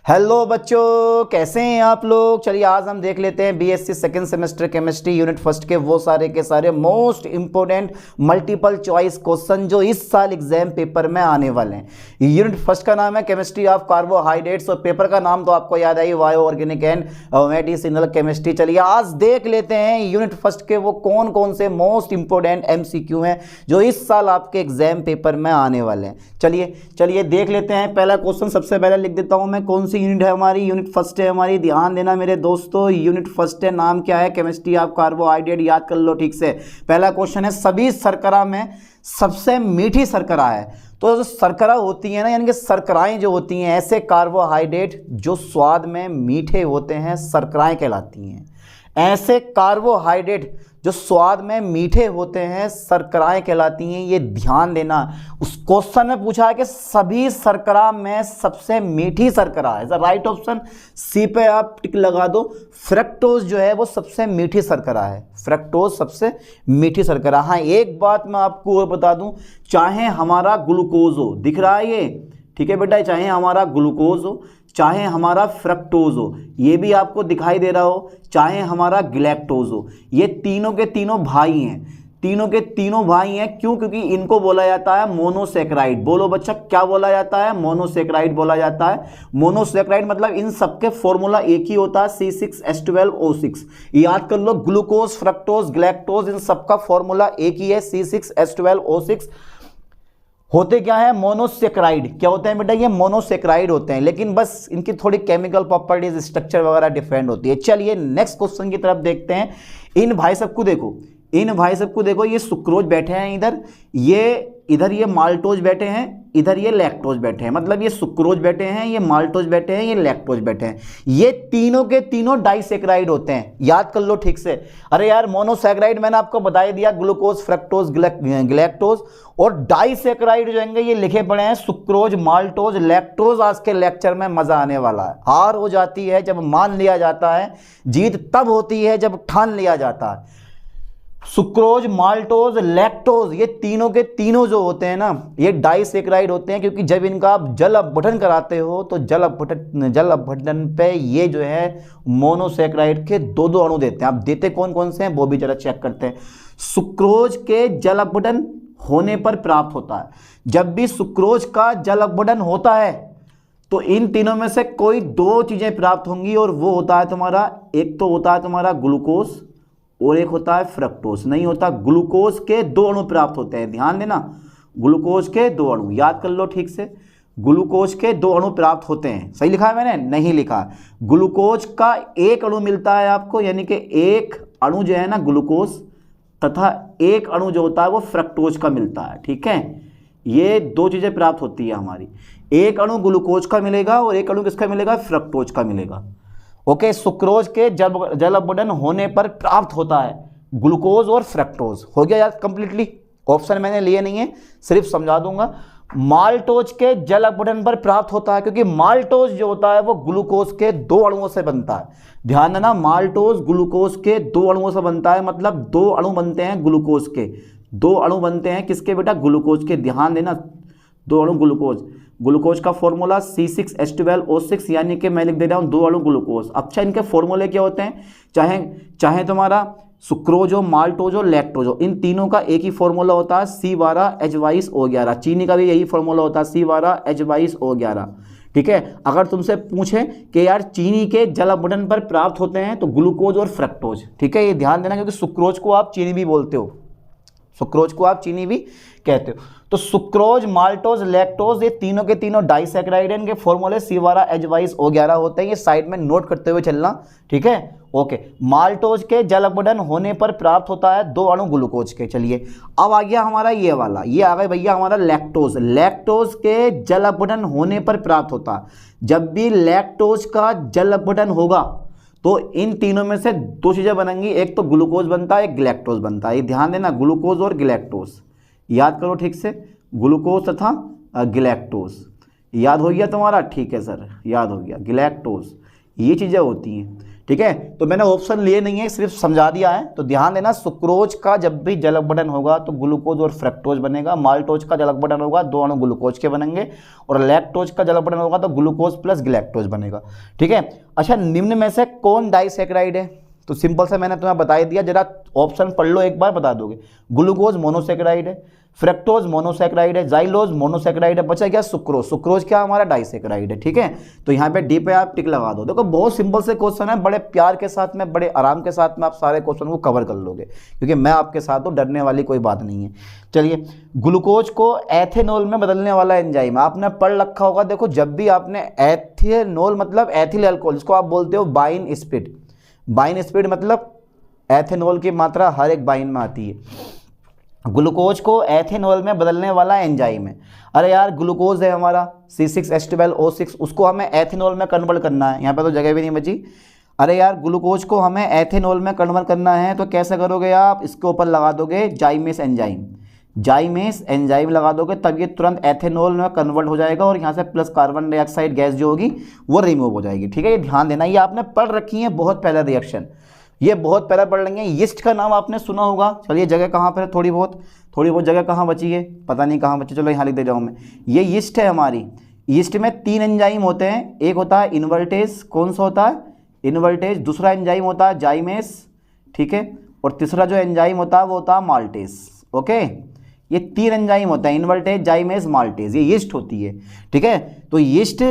Hello बच्चों, कैसे हैं आप लोग। चलिए आज हम देख लेते हैं BSc second semester chemistry unit first के वो सारे के सारे most important multiple choice question जो इस साल एग्जाम पेपर में आने वाले हैं। यूनिट फर्स्ट का नाम है केमिस्ट्री ऑफ कार्बोहाइड्रेट्स और पेपर का नाम तो आपको याद आई, bio organic and medicinal chemistry. चलिए आज देख लेते हैं यूनिट फर्स्ट के वो कौन कौन से मोस्ट इंपोर्टेंट एमसीक्यू हैं जो इस साल आपके एग्जाम पेपर में आने वाले हैं। चलिए देख लेते हैं। पहला क्वेश्चन सबसे पहले लिख देता हूं मैं, कौन सी यूनिट है हमारी, यूनिट फर्स्ट है हमारी। ध्यान देना मेरे दोस्तों, यूनिट फर्स्ट है, नाम क्या है, केमिस्ट्री ऑफ कार्बोहाइड्रेट। याद कर लो ठीक से। पहला क्वेश्चन है सभी शर्करा में सबसे मीठी शर्करा है। तो जो शर्करा होती है ना, यानी कि शर्कराएं जो होती हैं, ऐसे कार्बोहाइड्रेट जो स्वाद में मीठे होते हैं शर्कराएं कहलाती हैं। ऐसे कार्बोहाइड्रेट जो स्वाद में मीठे होते हैं शर्कराएं कहलाती हैं। ये ध्यान देना, उस क्वेश्चन में पूछा है कि सभी शर्करा में सबसे मीठी शर्करा है। राइट ऑप्शन सी पे आप टिक लगा दो। फ्रक्टोज जो है वो सबसे मीठी शर्करा है। फ्रक्टोज सबसे मीठी शर्करा। हाँ, एक बात मैं आपको और बता दूं, चाहे हमारा ग्लूकोज हो, दिख रहा है ये, ठीक है बेटा, चाहे हमारा ग्लूकोज हो, चाहे हमारा फ्रक्टोज हो, ये भी आपको दिखाई दे रहा हो, चाहे हमारा ग्लैक्टोज हो, ये तीनों के तीनों भाई हैं। तीनों के तीनों भाई हैं। क्यों? क्योंकि इनको बोला जाता है मोनोसेक्राइड। बोलो बच्चा, क्या बोला जाता है? मोनोसेक्राइड बोला जाता है। मोनोसेक्राइड मतलब इन सबके फॉर्मूला एक ही होता है, C6H12O6। याद कर लो, ग्लूकोज, फ्रक्टोज, ग्लैक्टोज, इन सबका फॉर्मूला एक ही है, C6H12O6। होते क्या है? मोनोसेक्राइड। क्या होते हैं बेटा? ये मोनोसेक्राइड होते हैं, लेकिन बस इनकी थोड़ी केमिकल प्रॉपर्टीज, स्ट्रक्चर वगैरह डिफरेंट होती है। चलिए नेक्स्ट क्वेश्चन की तरफ देखते हैं। इन भाई सबको देखो, इन भाई सबको देखो, ये सुक्रोज बैठे हैं इधर, ये इधर ये माल्टोज बैठे हैं, इधर ये लैक्टोज बैठे हैं। मतलब ये सुक्रोज बैठे हैं, ये माल्टोज बैठे हैं, ये लैक्टोज बैठे हैं। ये तीनों के तीनों डाइसेक्राइड होते हैं। याद कर लो ठीक से। अरे यार, मोनोसेक्राइड मैंने आपको बता ही दिया, ग्लूकोज, फ्रक्टोज, ग्लैक्टोज। और डाइसेक्राइड जो होंगे ये लिखे पड़े हैं, सुक्रोज, माल्टोज, लैक्टोज। आज के लेक्चर में मजा आने वाला है। हार हो जाती है जब मान लिया जाता है, जीत तब होती है जब ठान लिया जाता है। सुक्रोज, माल्टोज, लैक्टोज, ये तीनों के तीनों जो होते हैं ना, ये डाइसेक्राइड होते हैं। क्योंकि जब इनका आप जल अपघटन कराते हो तो जल अपघटन पे ये जो है मोनोसेक्राइड के दो दो अणु देते हैं। आप देते कौन कौन से हैं वो भी जरा चेक करते हैं। सुक्रोज के जल अपघटन होने पर प्राप्त होता है। जब भी सुक्रोज का जल अपघटन होता है तो इन तीनों में से कोई दो चीजें प्राप्त होंगी, और वो होता है तुम्हारा, एक तो होता है तुम्हारा ग्लूकोज और एक होता है फ्रक्टोज। नहीं होता, ग्लूकोज के दो अणु प्राप्त होते हैं। ध्यान देना, ग्लूकोज के दो अणु। याद कर लो ठीक से, ग्लूकोज के दो अणु प्राप्त होते हैं। सही लिखा है मैंने? नहीं लिखा। ग्लूकोज का एक अणु मिलता है आपको, यानी कि एक अणु जो है ना ग्लूकोज, तथा एक अणु जो होता है वो फ्रक्टोज का मिलता है। ठीक है, ये दो चीजें प्राप्त होती है हमारी। एक अणु ग्लूकोज का मिलेगा और एक अणु किसका मिलेगा? फ्रक्टोज का मिलेगा। ओके, सुक्रोज के जल अपघटन होने पर प्राप्त होता है ग्लूकोज और फ्रक्टोज। हो गया यार कंप्लीटली। ऑप्शन मैंने लिए नहीं है, सिर्फ समझा दूंगा। माल्टोज के जल अपघटन पर प्राप्त होता है, क्योंकि माल्टोज जो होता है वो ग्लूकोज के दो अणुओं से बनता है। ध्यान देना, माल्टोज ग्लूकोज के दो अणुओं से बनता है। मतलब दो अणु बनते हैं ग्लूकोज के, दो अणु बनते हैं किसके बेटा? ग्लूकोज के। ध्यान देना, दो अणु ग्लूकोज। ग्लूकोज का फॉर्मूला C6H12O6, यानी कि मैं लिख दे रहा हूं दो अणु ग्लूकोज। अच्छा, इनके फॉर्मूले क्या होते हैं? चाहे तुम्हारा सुक्रोज हो, माल्टोज हो, लैक्टोज हो, इन तीनों का एक ही फॉर्मूला होता है, C12H22O11। चीनी का भी यही फॉर्मूला होता है, C12H22O11। ठीक है, अगर तुमसे पूछे कि यार चीनी के जल अपघटन पर प्राप्त होते हैं तो ग्लूकोज और फ्रक्टोज। ठीक है, ये ध्यान देना, क्योंकि सुक्रोज को आप चीनी भी बोलते हो, सुक्रोज को आप चीनी भी कहते हो। तो सुक्रोज, माल्टोज, लैक्टोज, ये तीनों के तीनों डाइसेक्राइड हैं। इनके फॉर्मूले C12H22O11 होते हैं। ये साइड में नोट करते हुए चलना। ठीक है, ओके। माल्टोज के जल अपघटन होने पर प्राप्त होता है दो अणु ग्लूकोज के। चलिए अब आ गया हमारा ये वाला, ये आ गया भैया हमारा लैक्टोज। लैक्टोज के जल अपघटन होने पर प्राप्त होता है। जब भी लैक्टोज का जल अपघटन होगा तो इन तीनों में से दो चीजें बनेंगी, एक तो ग्लूकोज बनता है, एक ग्लैक्टोज बनता है। ये ध्यान देना, ग्लूकोज और ग्लैक्टोज। याद करो ठीक से, ग्लूकोज तथा ग्लैक्टोज। याद हो गया तुम्हारा? ठीक है सर, याद हो गया। ग्लैक्टोज, ये चीज़ें होती हैं, ठीक है। तो मैंने ऑप्शन लिए नहीं है, सिर्फ समझा दिया है। तो ध्यान देना, सुक्रोज का जब भी जल अपघटन होगा तो ग्लूकोज और फ्रक्टोज बनेगा, माल्टोज का जल अपघटन होगा दो अणु ग्लूकोज के बनेंगे, और लैक्टोज का जल अपघटन होगा तो ग्लूकोज प्लस ग्लैक्टोज बनेगा, ठीक है। अच्छा, निम्न में से कौन डाइसैकेराइड है? तो सिंपल से मैंने तुम्हें बता ही दिया, जरा ऑप्शन पढ़ लो एक बार, बता दोगे। ग्लूकोज मोनोसैकेराइड है, फ्रक्टोज मोनोसैकेराइड है, जाइलोज मोनोसैकेराइड है, बचा क्या? सुक्रोज। सुक्रोज क्या हमारा? डाइसैकेराइड है, ठीक है। तो यहाँ पे डी पे आप टिक लगा दो। देखो बहुत सिंपल से क्वेश्चन है, बड़े प्यार के साथ में, बड़े आराम के साथ में आप सारे क्वेश्चन को कवर कर लोगे, क्योंकि मैं आपके साथ हूँ, डरने वाली कोई बात नहीं है। चलिए, ग्लूकोज को एथेनॉल में बदलने वाला एंजाइम आपने पढ़ रखा होगा। देखो जब भी आपने एथेनॉल मतलब एथिल अल्कोहल, जिसको आप बोलते हो बाइन स्पीड, बाइन स्पीड मतलब एथेनॉल की मात्रा हर एक बाइन में आती है। ग्लूकोज को एथेनॉल में बदलने वाला एंजाइम है। अरे यार, ग्लूकोज है हमारा C6H12O6, उसको हमें एथेनॉल में कन्वर्ट करना है। यहाँ पे तो जगह भी नहीं बची। अरे यार, ग्लूकोज को हमें एथेनॉल में कन्वर्ट करना है, तो कैसे करोगे आप? इसके ऊपर लगा दोगे जाइमेस एंजाइम, जाइमेस एंजाइम लगा दोगे, तब ये तुरंत एथेनॉल में कन्वर्ट हो जाएगा और यहाँ से प्लस कार्बन डाइऑक्साइड गैस जो होगी वो रिमूव हो जाएगी, ठीक है। ये ध्यान देना, ये आपने पढ़ रखी है बहुत पहले रिएक्शन, ये बहुत पहले पढ़ लेंगे। यीस्ट का नाम आपने सुना होगा। चलिए, जगह कहाँ पर है? थोड़ी बहुत जगह कहाँ बची है, पता नहीं कहाँ बची, चलो यहाँ लिख दे रहा हूँ मैं। ये यीस्ट है हमारी। यीस्ट में 3 एंजाइम होते हैं, एक होता है इन्वर्टेज, कौन सा होता है? इन्वर्टेज। दूसरा एंजाइम होता है जाइमेस, ठीक है, और तीसरा जो एंजाइम होता है वो होता है माल्टेज, ओके। ये 3 एंजाइम होता है, इन्वर्टेज, जाइमेस, माल्टेज, ये यीस्ट होती है, ठीक है। तो यीस्ट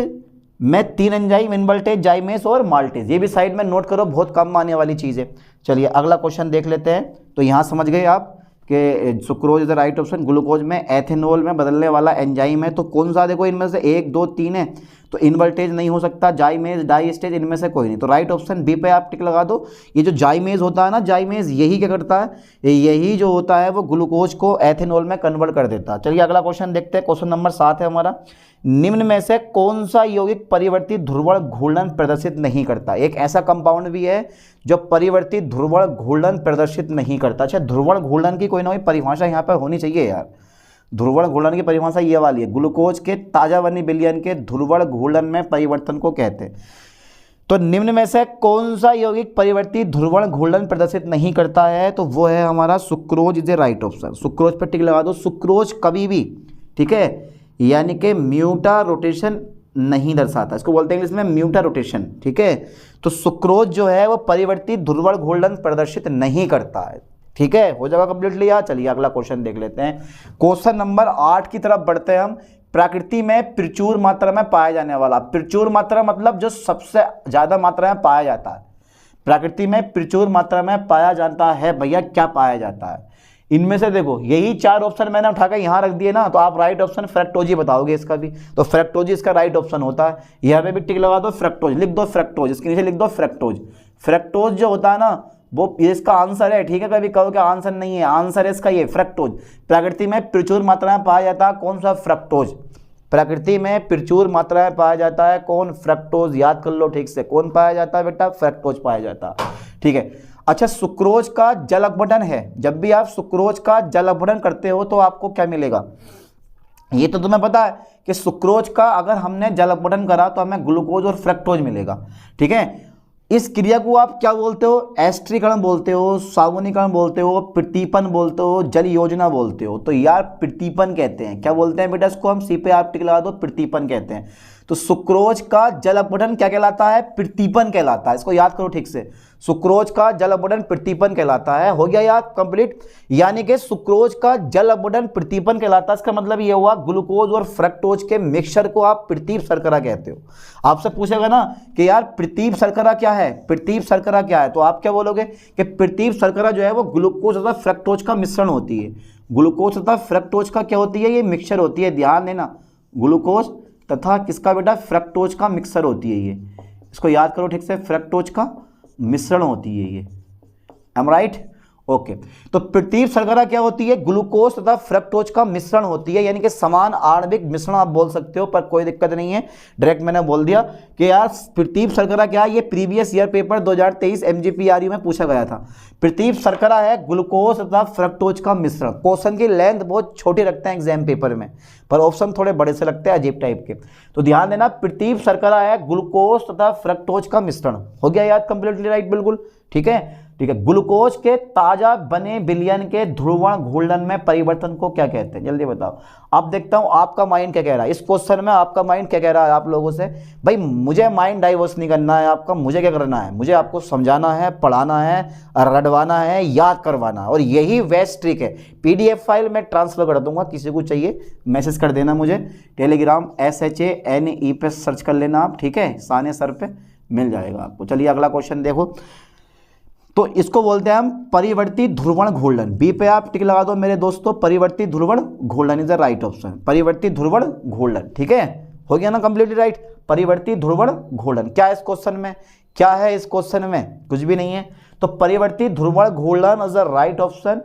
में 3 एंजाइम, इन्वर्टेज, जाइमेस और माल्टेज, ये भी साइड में नोट करो, बहुत कम आने वाली चीज़ है। चलिए अगला क्वेश्चन देख लेते हैं। तो यहाँ समझ गए आप कि sucrose is the right option. Glucose में एथेनॉल में बदलने वाला एंजाइम है, तो कौन सा? देखो इनमें से 1 2 3 है, तो इन्वर्टेज नहीं हो सकता, जाइमेज, डाइस्टेज, इनमें से कोई नहीं। तो राइट ऑप्शन बी पे आप टिक लगा दो। ये जो जाइमेज होता है ना, जाइमेज, यही क्या करता है? यही जो होता है वो ग्लूकोज को एथेनॉल में कन्वर्ट कर देता है। चलिए अगला क्वेश्चन देखते हैं। क्वेश्चन नंबर 7 है हमारा। निम्न में से कौन सा यौगिक परिवर्तित ध्रुवण घूर्णन प्रदर्शित नहीं करता? एक ऐसा कंपाउंड भी है जो परिवर्तित ध्रुवण घूर्णन प्रदर्शित नहीं करता। अच्छा, ध्रुवण घूर्णन की कोई ना कोई परिभाषा यहाँ पर होनी चाहिए यार। ध्रुवण घूर्णन की परिभाषा ये वाली है, ग्लूकोज के ताजा बनी विलयन के ध्रुवण घूर्णन में परिवर्तन को कहते हैं। तो निम्न में से कौन सा यौगिक परिवर्तित ध्रुवण घूर्णन प्रदर्शित नहीं करता है? तो वो है हमारा sucrose is a right option. Sucrose पर टिक लगा दो। सुक्रोज कभी भी, ठीक है, यानी कि म्यूटा रोटेशन नहीं दर्शाता, इसको बोलते हैं इंग्लिश में म्यूटा रोटेशन, ठीक है। तो सुक्रोज जो है वो परिवर्तित ध्रुवण घूर्णन प्रदर्शित नहीं करता है, ठीक है। हो जाएगा कंप्लीटली यार। चलिए अगला क्वेश्चन देख लेते हैं। क्वेश्चन नंबर 8 की तरफ बढ़ते हैं हम। प्रकृति में प्रचुर मात्रा में पाया जाने वाला, प्रचुर मात्रा मतलब जो सबसे ज्यादा मात्रा में पाया जाता है। प्रकृति में प्रचुर मात्रा में पाया जाता है, भैया क्या पाया जाता है? इनमें से देखो यही 4 ऑप्शन मैंने उठाकर यहाँ रख दिए ना, तो आप राइट ऑप्शन फ्रक्टोज ही बताओगे इसका भी। तो फ्रक्टोज इसका राइट ऑप्शन होता है। यहाँ पे भी टिक लगा दो, फ्रक्टोज लिख दो, फ्रक्टोज इसके नीचे लिख दो फ्रक्टोज। फ्रक्टोज जो होता है ना वो इसका आंसर है, ठीक है। कभी कहो कि आंसर नहीं है, आंसर है इसका ये फ्रक्टोज। प्रकृति में प्रचुर मात्रा में पाया जाता है, कौन सा? फ्रक्टोज। प्रकृति में प्रचुर मात्रा में पाया जाता है, कौन? फ्रक्टोज। याद कर लो ठीक से, कौन पाया जाता है बेटा? फ्रक्टोज पाया जाता है, ठीक है। अच्छा, सुक्रोज का जल अपघटन है। जब भी आप सुक्रोज का जल अपघटन करते हो तो आपको क्या मिलेगा? ये तो तुम्हें पता है कि सुक्रोज का अगर हमने जल अपघटन करा तो हमें ग्लूकोज और फ्रक्टोज मिलेगा, ठीक है। इस क्रिया को आप क्या बोलते हो? एस्ट्रीकरण बोलते हो, सावनीकरण बोलते हो, प्रतीपन बोलते हो, जल योजना बोलते हो। तो यार प्रतीपन कहते हैं। क्या बोलते हैं बेटा इसको? हम सी पे आप टिक लगा दो, प्रतीपन कहते हैं। तो सुक्रोज का जल अपघटन क्या कहलाता है? प्रतीपन कहलाता है। इसको याद करो ठीक से, सुक्रोज का जल अपघटन प्रतीपन कहलाता है। हो गया याद कंप्लीट। यानी कि सुक्रोज का जल अपघटन प्रतीपन कहलाता है। इसका मतलब ये हुआ ग्लूकोज और फ्रक्टोज के मिक्सचर को आप प्रतीप शर्करा कहते हो। आपसे पूछेगा ना कि यार प्रतीप शर्करा क्या है, प्रतीप शर्करा क्या है, तो आप क्या बोलोगे कि प्रतीप शर्करा जो है वो ग्लूकोज तथा फ्रक्टोज का मिश्रण होती है। ग्लूकोज तथा फ्रक्टोज का क्या होती है? ये मिक्सचर होती है। ध्यान देना, ग्लूकोज तथा किसका बेटा? फ्रक्टोज का मिक्सर होती है ये। इसको याद करो ठीक से, फ्रक्टोज का मिश्रण होती है ये। M right. ओके, तो प्रतीप शर्करा क्या होती है? ग्लूकोज तथा फ्रक्टोज का मिश्रण होती है, यानी कि समान आणविक मिश्रण आप बोल सकते हो, पर कोई दिक्कत नहीं है, डायरेक्ट मैंने बोल दिया कि यार प्रतीप शर्करा क्या है, ये प्रीवियस ईयर पेपर 2023 MGPRU में पूछा गया था। प्रतीप शर्करा है ग्लूकोज तथा फ्रक्टोज का मिश्रण। क्वेश्चन की लेंथ बहुत छोटी रखते हैं एग्जाम पेपर में, पर ऑप्शन थोड़े बड़े से लगते हैं, अजीब टाइप के। तो ध्यान देना, प्रतीप शर्करा है ग्लूकोज तथा फ्रक्टोज का मिश्रण। हो गया याद? कंप्लीटली राइट, बिल्कुल ठीक है। ठीक है, ग्लूकोज के ताजा बने विलयन के ध्रुवण घूर्णन में परिवर्तन को क्या कहते हैं? जल्दी बताओ। अब देखता हूं आपका माइंड क्या कह रहा है इस क्वेश्चन में, आपका माइंड क्या कह रहा है आप लोगों से। भाई मुझे माइंड डाइवर्स नहीं करना है आपका, मुझे क्या करना है, मुझे आपको समझाना है, पढ़ाना है, रटवाना है, याद करवाना, और यही बेस्ट ट्रिक है। PDF फाइल में ट्रांसफर कर दूंगा, किसी को चाहिए मैसेज कर देना मुझे, टेलीग्राम SHANE पे सर्च कर लेना आप, ठीक है, साने सर पे मिल जाएगा आपको। चलिए अगला क्वेश्चन देखो। तो इसको बोलते हैं हम परिवर्ती ध्रुवण घूर्णन। बी पे आप टिक लगा दो मेरे दोस्तों, परिवर्ती ध्रुवण घूर्णन इज द राइट ऑप्शन। परिवर्ती ध्रुवण घूर्णन, ठीक है, हो गया ना कंप्लीटली राइट। परिवर्ती ध्रुवण घूर्णन क्या है इस क्वेश्चन में? क्या है इस क्वेश्चन में? कुछ भी नहीं है। तो परिवर्ती ध्रुवण घूर्णन इज द राइट ऑप्शन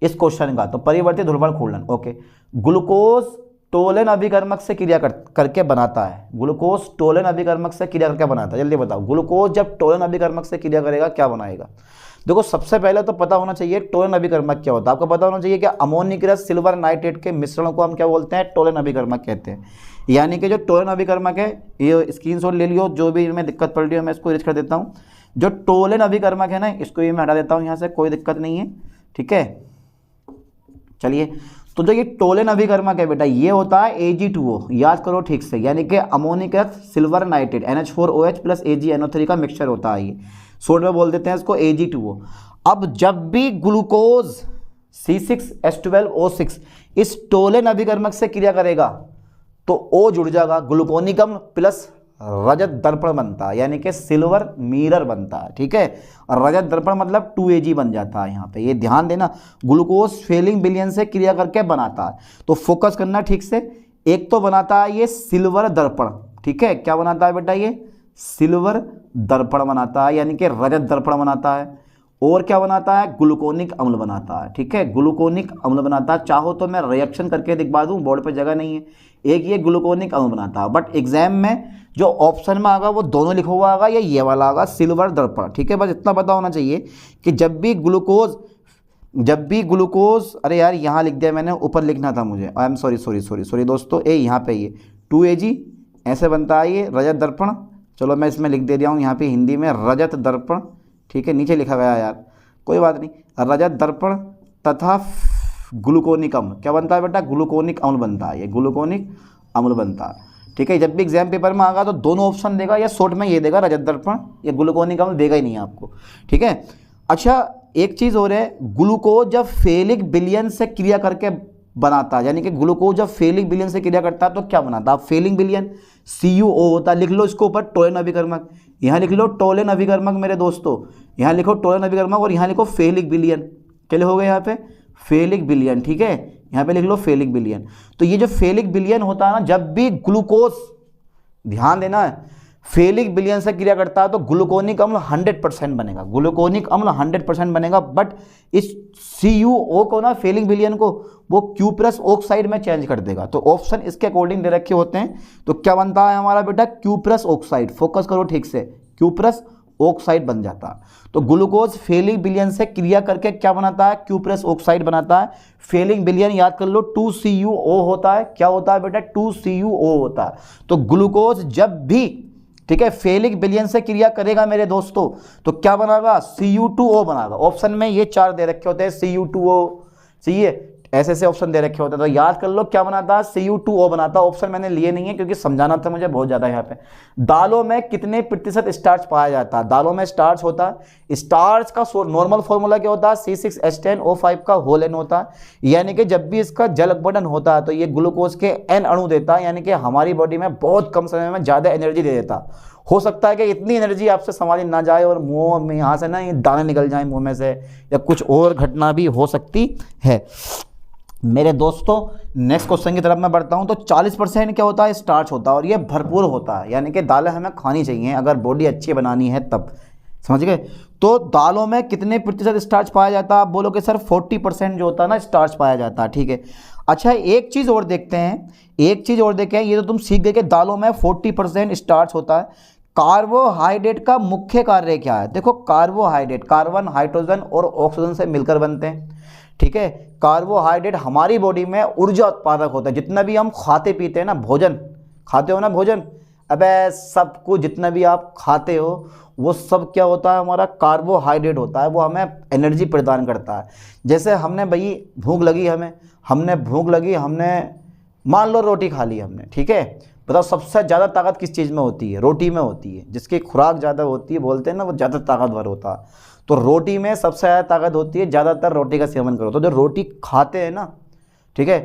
इस क्वेश्चन का। तो परिवर्ती ध्रुवण घूर्णन, ओके। ग्लूकोज टोलन अभिकर्मक से क्रिया करके बनाता है। ग्लूकोज टोलन अभिकर्मक से क्रिया करके बनाता है, जल्दी बताओ। ग्लूकोज जब टोलन अभिकर्मक से क्रिया करेगा क्या बनाएगा? देखो सबसे पहले तो पता होना चाहिए टोलन अभिकर्मक क्या होता है। आपको पता होना चाहिए कि अमोनियकृत सिल्वर नाइट्रेट के मिश्रण को हम क्या बोलते हैं? टोलन अभिकर्मक कहते हैं। यानी कि जो टोलन अभिकर्मक है, ये स्क्रीनशॉट ले लियो, जो भी इनमें दिक्कत पड़ रही है मैं इसको इरेज कर देता हूँ। जो टोलन अभिकर्मक है ना, इसको ये मैं हटा देता हूँ यहाँ से, कोई दिक्कत नहीं है, ठीक है। चलिए, तो जो ये टोलन अभिकर्मक है बेटा, ये होता है Ag2O, याद करो ठीक से, यानी कि अमोनियकृत silver nitrate NH4OH plus AgNO3 का मिक्सचर होता है। ये शॉर्ट में बोल देते हैं इसको Ag2O। अब जब भी ग्लूकोज C6H12O6 इस टोलन अभिकर्मक से क्रिया करेगा तो O जुड़ जाएगा, ग्लूकोनिक अम्ल प्लस रजत दर्पण बनता है, यानी कि सिल्वर मिरर बनता है, ठीक है। और रजत दर्पण मतलब 2Ag बन जाता है यहाँ पे, ये ध्यान देना। ग्लूकोज फेलिंग विलयन से क्रिया करके बनाता है, तो फोकस करना ठीक से। एक तो बनाता है ये सिल्वर दर्पण, ठीक है, क्या बनाता है बेटा? ये सिल्वर दर्पण बनाता है, यानी कि रजत दर्पण बनाता है। और क्या बनाता है? ग्लूकोनिक अम्ल बनाता है, ठीक है, ग्लूकोनिक अम्ल बनाता है। चाहो तो मैं रिएक्शन करके दिखवा दूं, बोर्ड पे जगह नहीं है। एक ये ग्लूकोनिक अम्ल बनाता है, बट एग्जाम में जो ऑप्शन में आएगा वो दोनों लिखा हुआ आएगा, या ये वाला आएगा सिल्वर दर्पण, ठीक है। बस इतना पता होना चाहिए कि जब भी ग्लूकोज अरे यार यहाँ लिख दिया मैंने, ऊपर लिखना था मुझे, आई एम सॉरी दोस्तों, यहाँ पे ये 2Ag ऐसे बनता है ये रजत दर्पण। चलो मैं इसमें लिख दे रहा हूँ यहाँ पे हिंदी में रजत दर्पण, ठीक है, नीचे लिखा गया यार, कोई बात नहीं। रजत दर्पण तथा ग्लूकोनिक अम्ल क्या बनता है बेटा? ग्लूकोनिक अम्ल बनता है, ये ग्लूकोनिक अम्ल बनता है, ठीक है। जब भी एग्जाम पेपर में आएगा तो दोनों ऑप्शन देगा, या शॉर्ट में ये देगा रजत दर्पण, या ग्लूकोनिक अम्ल देगा ही नहीं आपको, ठीक है। अच्छा एक चीज़ और है, ग्लूकोज जब फेलिक विलयन से क्रिया करके बनाता है, यानी कि ग्लूकोज जब फेलिक विलयन से क्रिया करता है तो क्या बनाता है? फेलिक विलयन CuO होता है, लिख लो इसको ऊपर टोलन अभिकर्मक, यहाँ लिख लो टोलन अभिकर्मक मेरे दोस्तों, यहाँ लिखो टोलन अभिकर्मक और यहाँ लिखो फेलिक विलयन, क्या लिखोगे यहाँ पे? फेलिक विलयन, ठीक है, यहाँ पे लिख लो फेलिक विलयन। तो ये जो फेलिक विलयन होता है ना, जब भी ग्लूकोज, ध्यान देना है, फेलिक विलयन से क्रिया करता है तो ग्लूकोनिक अम्ल 100% बनेगा, ग्लूकोनिक अम्ल 100% बनेगा। बट इस CuO को ना, फेलिक विलयन को, वो Q+ ऑक्साइड में चेंज कर देगा। तो ऑप्शन इसके अकॉर्डिंग दे रखे होते हैं। तो क्या बनता है हमारा बेटा? Q+ ऑक्साइड, फोकस करो ठीक से, Q+ ऑक्साइड बन जाता है। तो ग्लूकोज फेलिक विलयन से क्रिया करके क्या बनाता है? Q+ ऑक्साइड बनाता है। फेलिक विलयन याद कर लो 2CuO होता है, क्या होता है बेटा? 2CuO होता है। तो ग्लूकोज जब भी, ठीक है, फेलिक विलयन से क्रिया करेगा मेरे दोस्तों तो क्या बनागा? Cu2O बनागा। ऑप्शन में ये 4 दे रखे होते हैं, Cu2O, चाहिए ऐसे ऐसे ऑप्शन दे रखे होते हैं, तो याद कर लो क्या बनाता है? Cu2O बनाता है। ऑप्शन मैंने लिए नहीं है क्योंकि समझाना था मुझे बहुत ज़्यादा यहाँ पे। दालों में कितने प्रतिशत स्टार्च पाया जाता है? दालों में स्टार्च होता है, स्टार्च का नॉर्मल फॉर्मूला क्या होता है? C6H10O5 का होल N होता है, यानी कि जब भी इसका जल अपघटन होता है तो ये ग्लूकोज के N अणु देता है, यानी कि हमारी बॉडी में बहुत कम समय में ज़्यादा एनर्जी दे देता है। हो सकता है कि इतनी एनर्जी आपसे संभाली ना जाए और मुंह में यहाँ से ना ये दाने निकल जाए मुंह में से, या कुछ और घटना भी हो सकती है मेरे दोस्तों। नेक्स्ट क्वेश्चन की तरफ मैं बढ़ता हूं। तो 40% क्या होता है? स्टार्च होता है, और ये भरपूर होता है, यानी कि दालें हमें खानी चाहिए अगर बॉडी अच्छी बनानी है तब, समझ गए। तो दालों में कितने प्रतिशत स्टार्च पाया जाता है? आप बोलोगे सर 40% जो होता है ना स्टार्च पाया जाता है, ठीक है। अच्छा एक चीज़ और देखते हैं, एक चीज़ और देखें, ये तो तुम सीख गए कि दालों में 40% स्टार्च होता है। कार्बोहाइड्रेट का मुख्य कार्य क्या है? देखो कार्बोहाइड्रेट कार्बन, हाइड्रोजन और ऑक्सीजन से मिलकर बनते हैं, ठीक है। कार्बोहाइड्रेट हमारी बॉडी में ऊर्जा उत्पादक होता है। जितना भी हम खाते पीते हैं ना, भोजन खाते हो ना, भोजन, अबे सब कुछ जितना भी आप खाते हो वो सब क्या होता है? हमारा कार्बोहाइड्रेट होता है। वो हमें एनर्जी प्रदान करता है। जैसे हमने भाई भूख लगी, हमने मान लो रोटी खा ली हमने, ठीक है। बताओ सबसे ज़्यादा ताकत किस चीज़ में होती है? रोटी में होती है। जिसकी खुराक ज़्यादा होती है, बोलते हैं ना, वो ज़्यादा ताकतवर होता है। तो रोटी में सबसे ज़्यादा ताकत होती है, ज़्यादातर रोटी का सेवन करो। तो जो रोटी खाते हैं ना, ठीक है,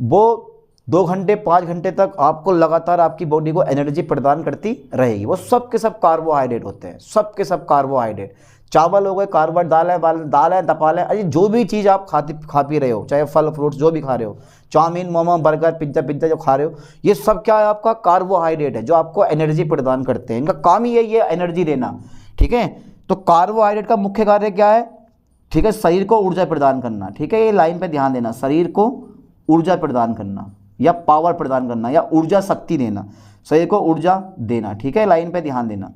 वो 2 घंटे 5 घंटे तक आपको लगातार आपकी बॉडी को एनर्जी प्रदान करती रहेगी। वो सब के सब कार्बोहाइड्रेट होते हैं, सब के सब कार्बोहाइड्रेट। चावल हो गए कार्बोहाइड्रेट, दाल है, तपाल है, अरे जो भी चीज़ आप खा पी रहे हो, चाहे फल फ्रूट्स जो भी खा रहे हो, चाउमीन, मोमो, बर्गर, पिज्ज़ा जो खा रहे हो, ये सब क्या है? आपका कार्बोहाइड्रेट है जो आपको एनर्जी प्रदान करते हैं। इनका काम ही यही है, एनर्जी देना, ठीक है। तो कार्बोहाइड्रेट का मुख्य कार्य क्या है? ठीक है, शरीर को ऊर्जा प्रदान करना, ठीक है। ये लाइन पे ध्यान देना, शरीर को ऊर्जा प्रदान करना या पावर प्रदान करना या ऊर्जा शक्ति देना, शरीर को ऊर्जा देना, ठीक है। लाइन पे ध्यान देना।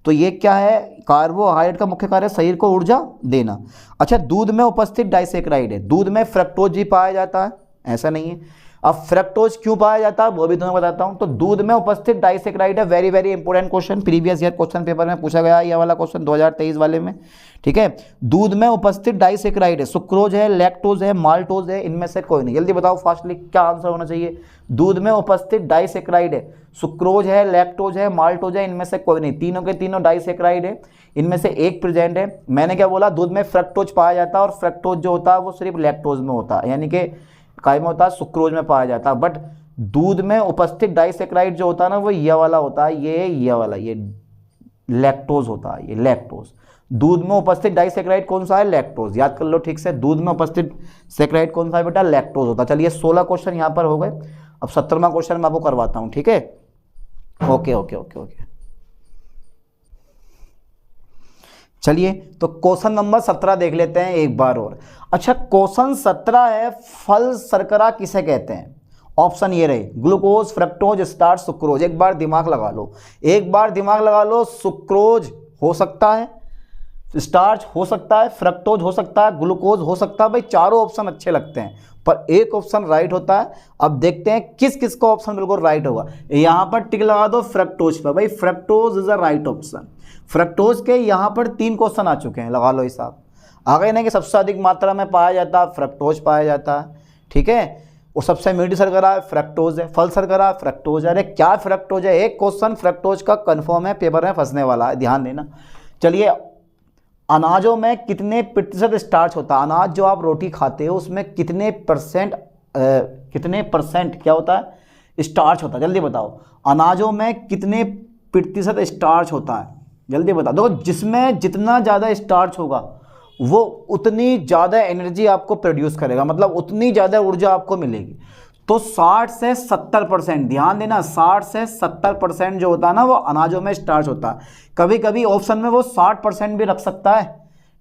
तो ये क्या है? कार्बोहाइड्रेट का मुख्य कार्य शरीर को ऊर्जा देना। अच्छा दूध में उपस्थित डाइसेक्राइड है। दूध में फ्रक्टोज भी पाया जाता है, ऐसा नहीं है। अब फ्रक्टोज क्यों पाया जाता है वो भी तुम्हें बताता हूं। तो दूध में उपस्थित डाइसेक्राइड है, very very important question, previous year question paper में पूछा गया ये वाला क्वेश्चन 2023 वाले में, ठीक है। दूध में उपस्थित डाइसेक्राइड है, सुक्रोज है, लैक्टोज है, माल्टोज है, इनमें से कोई नहीं। जल्दी बताओ फास्टली क्या आंसर होना चाहिए? दूध में उपस्थित डाइसेक्राइड है, सुक्रोज है, लैक्टोज है, माल्टोज है, इनमें से कोई नहीं। तीनों के तीनों डाइसेक्राइड है, इनमें से एक प्रेजेंट है। मैंने क्या बोला? दूध में फ्रक्टोज पाया जाता है और फ्रक्टोज जो होता है वो सिर्फ लैक्टोज में होता है, यानी कि काय में होता है? सुक्रोज में पाया जाता है। बट दूध में उपस्थित डाइसेक्राइड जो होता है ना वो ये वाला होता है, ये वाला, ये लैक्टोज होता है, ये लैक्टोज। दूध में उपस्थित डाइसेक्राइड कौन सा है? लैक्टोज। याद कर लो ठीक से, दूध में उपस्थित सेक्राइड कौन सा है बेटा? लैक्टोज होता है। चलिए 16 क्वेश्चन यहाँ पर हो गए। अब 17वां क्वेश्चन मैं आपको करवाता हूँ, ठीक है। ओके ओके ओके ओके, चलिए तो क्वेश्चन नंबर 17 देख लेते हैं एक बार और। अच्छा क्वेश्चन 17 है, फल शर्करा किसे कहते हैं? ऑप्शन ये रहे, ग्लूकोज, फ्रक्टोज, स्टार्च, सुक्रोज। एक बार दिमाग लगा लो, एक बार दिमाग लगा लो। सुक्रोज हो सकता है, स्टार्च हो सकता है, फ्रक्टोज हो सकता है, ग्लूकोज हो सकता है। भाई चारों ऑप्शन अच्छे लगते हैं पर एक ऑप्शन राइट होता है। अब देखते हैं किस किस का ऑप्शन बिल्कुल राइट होगा। यहाँ पर टिक लगा दो फ्रक्टोज पर, भाई fructose is a right option. Fructose के यहाँ पर 3 क्वेश्चन आ चुके हैं, लगा लो हिसाब। आ गए ना कि सबसे अधिक मात्रा में पाया जाता है फ्रक्टोज पाया जाता है, ठीक है। और सबसे मीठी शर्करा है फ्रक्टोज है, फल शर्करा फ्रक्टोज है। अरे क्या फ्रक्टोज है? एक क्वेश्चन फ्रक्टोज का कंफर्म है, पेपर में फंसने वाला है, ध्यान देना। चलिए अनाजों में कितने प्रतिशत स्टार्च होता है? अनाज जो आप रोटी खाते हो उसमें कितने परसेंट क्या होता है? स्टार्च होता है। जल्दी बताओ अनाजों में कितने प्रतिशत स्टार्च होता है? जल्दी बता दो। जिसमें जितना ज़्यादा स्टार्च होगा वो उतनी ज़्यादा एनर्जी आपको प्रोड्यूस करेगा, मतलब उतनी ज़्यादा ऊर्जा आपको मिलेगी। तो 60 से 70%, ध्यान देना, 60 से 70% जो होता है ना वो अनाजों में स्टार्च होता है। कभी कभी ऑप्शन में वो 60% भी रख सकता है,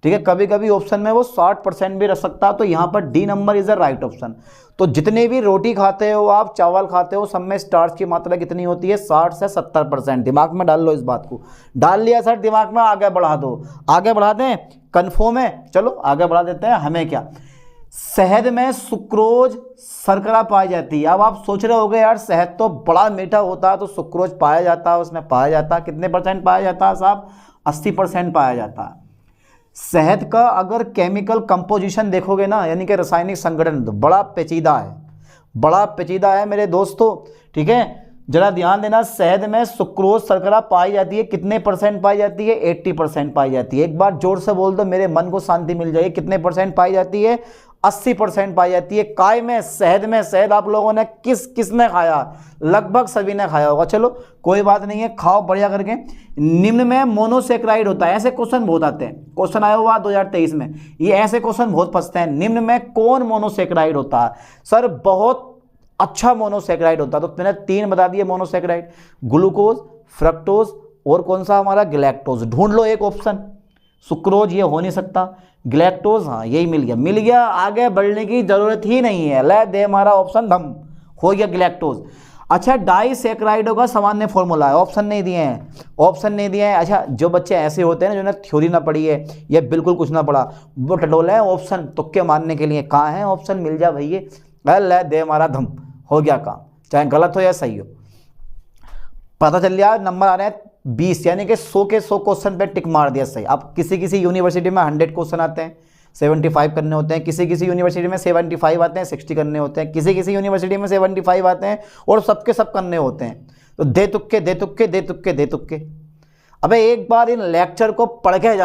ठीक है। कभी कभी ऑप्शन में वो 60% भी रख सकता है। तो यहाँ पर D number is the right option. तो जितने भी रोटी खाते हो आप, चावल खाते हो, सब में स्टार्च की मात्रा कितनी होती है? 60 से 70%। दिमाग में डाल लो इस बात को। डाल लिया सर दिमाग में? आगे बढ़ा दो, आगे बढ़ा दें, कन्फर्म है? चलो आगे बढ़ा देते हैं। हमें क्या, शहद में सुक्रोज शर्करा पाई जाती है। अब आप सोच रहे होगे यार शहद तो बड़ा मीठा होता है तो सुक्रोज पाया जाता है, उसमें पाया जाता है। कितने परसेंट पाया जाता है साहब? 80% पाया जाता है। शहद का अगर केमिकल कंपोजिशन देखोगे ना, यानी कि रासायनिक संगठन, तो बड़ा पेचीदा है, बड़ा पेचीदा है मेरे दोस्तों, ठीक है। जरा ध्यान देना, शहद में सुक्रोज शर्करा पाई जाती है। कितने परसेंट पाई जाती है? 80% पाई जाती है। एक बार जोर से बोल दो, मेरे मन को शांति मिल जाएगी। कितने परसेंट पाई जाती है? 80% पाई जाती है। काय में? शहद में। शहद आप लोगों ने किसने खाया? लगभग सभी ने खाया होगा। चलो कोई बात नहीं है, खाओ बढ़िया करके। निम्न में मोनोसेक्राइड होता है। ऐसे क्वेश्चन बहुत आते हैं, क्वेश्चन आया हुआ 2023 में, ये ऐसे क्वेश्चन बहुत फंसते हैं। निम्न में कौन मोनोसेक्राइड होता है? सर बहुत अच्छा मोनोसेक्राइड होता है। तो मैंने 3 बता दिए मोनोसेक्राइड, ग्लूकोज, फ्रक्टोज और कौन सा हमारा? गैलेक्टोज। ढूंढ लो एक ऑप्शन, सुक्रोज ये हो नहीं सकता, ग्लैक्टोज हाँ यही मिल गया, आगे बढ़ने की जरूरत ही नहीं है, ले दे हमारा ऑप्शन धम, हो गया ग्लैक्टोज। अच्छा डाइसैकेराइडों का सामान्य फॉर्मूला है, ऑप्शन नहीं दिए हैं। अच्छा जो बच्चे ऐसे होते हैं ना जिन्होंने थ्योरी ना पढ़ी है या बिल्कुल कुछ ना पढ़ा, वो टटोले हैं ऑप्शन तुक्के मारने के लिए, कहाँ है ऑप्शन, मिल जा भैया, ले दे हमारा धम, हो गया काम, चाहे गलत हो या सही हो। पता चल गया नंबर आ रहे हैं 20, यानी कि 100 के 100 क्वेश्चन पे टिक मार दिया सही। अब किसी यूनिवर्सिटी में 100 क्वेश्चन आते हैं, 75 करने होते हैं, किसी यूनिवर्सिटी में 75 आते हैं, 60 करने होते हैं, किसी यूनिवर्सिटी में 75 आते हैं और सबके सब करने होते हैं। तो दे तुक्के। अबे एक बार इन लेक्चर को पढ़ के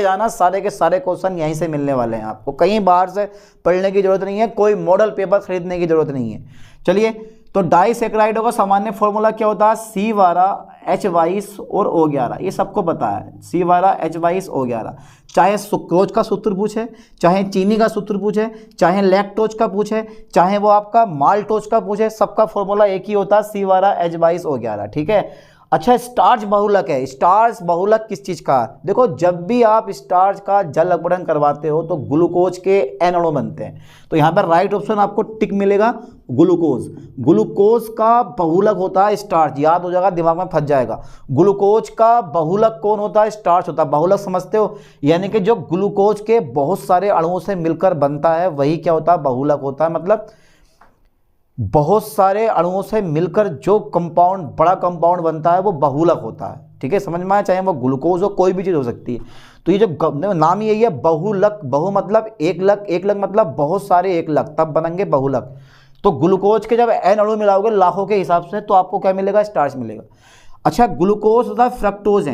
जाना, सारे के सारे क्वेश्चन यहीं से मिलने वाले हैं आपको, कहीं बाहर से पढ़ने की जरूरत नहीं है, कोई मॉडल पेपर खरीदने की जरूरत नहीं है। चलिए, तो डाइसैकेराइडों का सामान्य फॉर्मूला क्या होता है, C12H22 और O11, ये सबको पता है, C12H22 O11। चाहे सुक्रोज का सूत्र पूछे, चाहे चीनी का सूत्र पूछे, चाहे लैक्टोज का पूछे, चाहे वो आपका माल्टोज का पूछे, सबका फॉर्मूला एक ही होता है, C12H22 O11, ठीक है। अच्छा स्टार्च बहुलक है, स्टार्च बहुलक किस चीज़ का, देखो जब भी आप स्टार्च का जल अपघटन करवाते हो तो ग्लूकोज के एन अणु बनते हैं, तो यहाँ पर राइट ऑप्शन आपको टिक मिलेगा, ग्लूकोज का बहुलक होता है स्टार्च, याद हो जाएगा, दिमाग में फंस जाएगा। ग्लूकोज का बहुलक कौन होता है, स्टार्च होता है। बहुलक समझते हो, यानी कि जो ग्लूकोज के बहुत सारे अणुओं से मिलकर बनता है वही क्या होता है, बहुलक होता है। मतलब बहुत सारे अणुओं से मिलकर जो कंपाउंड, बड़ा कंपाउंड बनता है वो बहुलक होता है, ठीक है, समझ में आया, चाहे वो ग्लूकोज हो, कोई भी चीज़ हो सकती है। तो ये जो नाम यही है बहुलक, बहु मतलब एक लक मतलब बहुत सारे एक लक, तब बनेंगे बहुलक। तो ग्लूकोज के जब एन अणु मिलाओगे लाखों के हिसाब से, तो आपको क्या मिलेगा, स्टार्च मिलेगा। अच्छा ग्लूकोज तथा फ्रक्टोज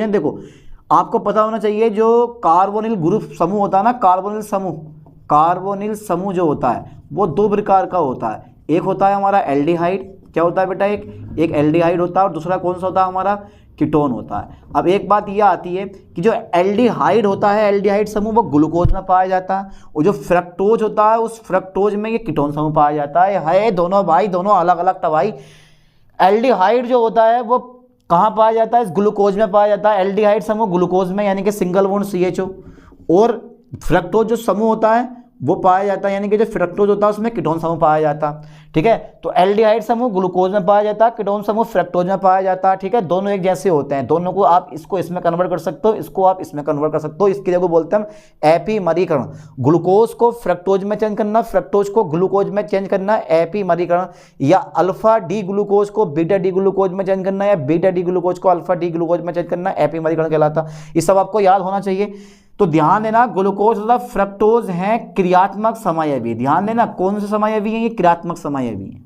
हैं, देखो आपको पता होना चाहिए, जो कार्बोनिल ग्रुप समूह होता है ना, कार्बोनिल समूह जो होता है वो दो प्रकार का होता है। एक होता है हमारा एल्डिहाइड, क्या होता है बेटा, एक एल्डिहाइड होता है, और दूसरा कौन सा होता है हमारा, कीटोन होता है। अब एक बात यह आती है कि जो एल्डिहाइड होता है, एल्डिहाइड समूह, वो ग्लूकोज में पाया जाता है, और जो फ्रक्टोज होता है उस फ्रक्टोज में ये कीटोन समूह पाया जाता है। दोनों भाई, दोनों अलग अलग था भाई। एल्डिहाइड जो होता है वो कहाँ पाया जाता है, इस ग्लूकोज में पाया जाता है, एल्डिहाइड समूह ग्लूकोज में, यानी कि सिंगल बॉन्ड CHO। और फ्रक्टोज जो समूह होता है वो पाया जाता है, यानी कि जो फ्रक्टोज होता है उसमें कीटोन समूह पाया जाता है, ठीक है। तो एल्डिहाइड समूह ग्लूकोज में पाया जाता है, कीटोन समूह फ्रक्टोज में पाया जाता है, ठीक है। दोनों एक जैसे होते हैं, दोनों को आप इसको इसमें कन्वर्ट कर सकते हो, इसको आप इसमें कन्वर्ट कर सकते हो। इसके लिए को बोलते हैं हम एपीमरीकरण, ग्लूकोज को फ्रक्टोज में चेंज करना, फ्रक्टोज को ग्लूकोज में चेंज करना, एपीमरीकरण। या अल्फा डी ग्लूकोज को बीटा डी ग्लूकोज में चेंज करना, या बीटा डी ग्लूकोज को अल्फा डी ग्लूकोज में चेंज करना, एपीमरीकरण कहलाता। ये सब आपको याद होना चाहिए। तो ध्यान देना, ग्लूकोज तथा फ्रक्टोज हैं क्रियात्मक समायवी, ध्यान देना कौन से समायवी हैं, ये क्रियात्मक समायवी हैं,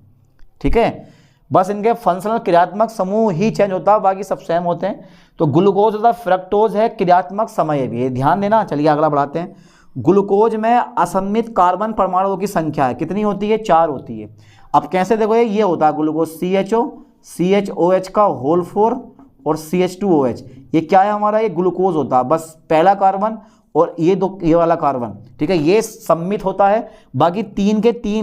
ठीक है। बस इनके फंक्शनल क्रियात्मक समूह ही चेंज होता है, बाकी सब सेम होते हैं। तो ग्लूकोज तथा फ्रक्टोज है क्रियात्मक समायवी है, ध्यान देना। चलिए अगला बढ़ाते हैं। ग्लूकोज में असममित कार्बन परमाणुओं की संख्या है, कितनी होती है, 4 होती है। अब कैसे देखो, ये होता है ग्लूकोज CHOH का होल 4 और CH2OH, ये क्या है हमारा, ये ग्लूकोज होता है, बस पहला कार्बन और ये वाला कार्बन, ठीक है, ये सम्मित होता है। बाकी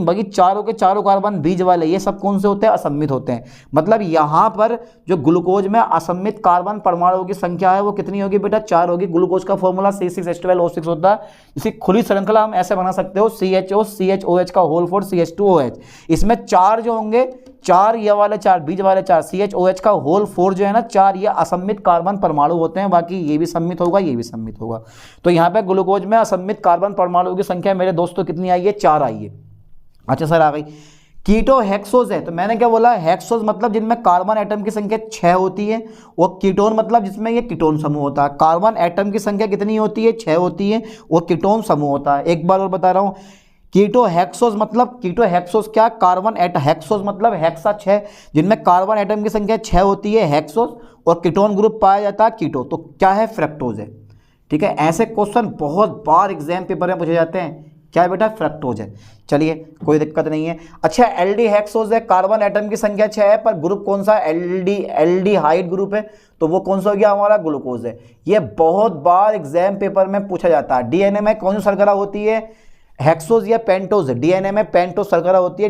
बाकी चारों के चारों कार्बन बीच वाले, ये सब कौन से होते हैं, असम्मित होते हैं। मतलब यहाँ पर जो ग्लूकोज में असम्मित कार्बन परमाणुओं की संख्या है वो कितनी होगी बेटा, 4 होगी। ग्लूकोज का फॉर्मूला C6H12O6 होता है। इसी खुली श्रृंखला हम ऐसे बना सकते हो, CHOH का होल 4 CH2OH, इसमें 4 जो होंगे, 4 ये वाले 4 बीच वाले 4, CHOH का होल 4 जो है ना 4, ये असम्मित कार्बन परमाणु होते हैं, बाकी ये भी सम्मित होगा, ये भी सम्मित होगा। तो यहाँ पे ग्लूकोज में असम्मित कार्बन परमाणु की संख्या मेरे दोस्तों कितनी आई है, 4 आई है। अच्छा सर आ गई। कीटो हेक्सोज है, तो मैंने क्या बोला, हेक्सोज मतलब जिनमें कार्बन एटम की संख्या 6 होती है, और कीटोन मतलब जिसमें ये कीटोन समूह होता है। कार्बन एटम की संख्या कितनी होती है, 6 होती है, और कीटोन समूह होता है। एक बार और बता रहा हूँ, कीटो हेक्सोज क्या, कार्बन हेक्सोज मतलब हेक्सा 6, जिनमें कार्बन एटम की संख्या 6 होती है, हेक्सोज, और कीटोन ग्रुप पाया जाता है कीटो, तो क्या है, फ्रक्टोज है, ठीक है। ऐसे क्वेश्चन बहुत बार एग्जाम पेपर में पूछे जाते हैं, क्या है बेटा, फ्रक्टोज है। चलिए कोई दिक्कत नहीं है। अच्छा एल्डी हेक्सोज है, कार्बन एटम की संख्या 6 है, पर ग्रुप कौन सा, एल्डिहाइड ग्रुप है, तो वो कौन सा हो गया हमारा, ग्लूकोज है। ये बहुत बार एग्जाम पेपर में पूछा जाता है। डीएनए में कौन सी शर्करा होती है, हेक्सोज या पेंटोज, डीएनए में पेंटोज शर्करा होती है,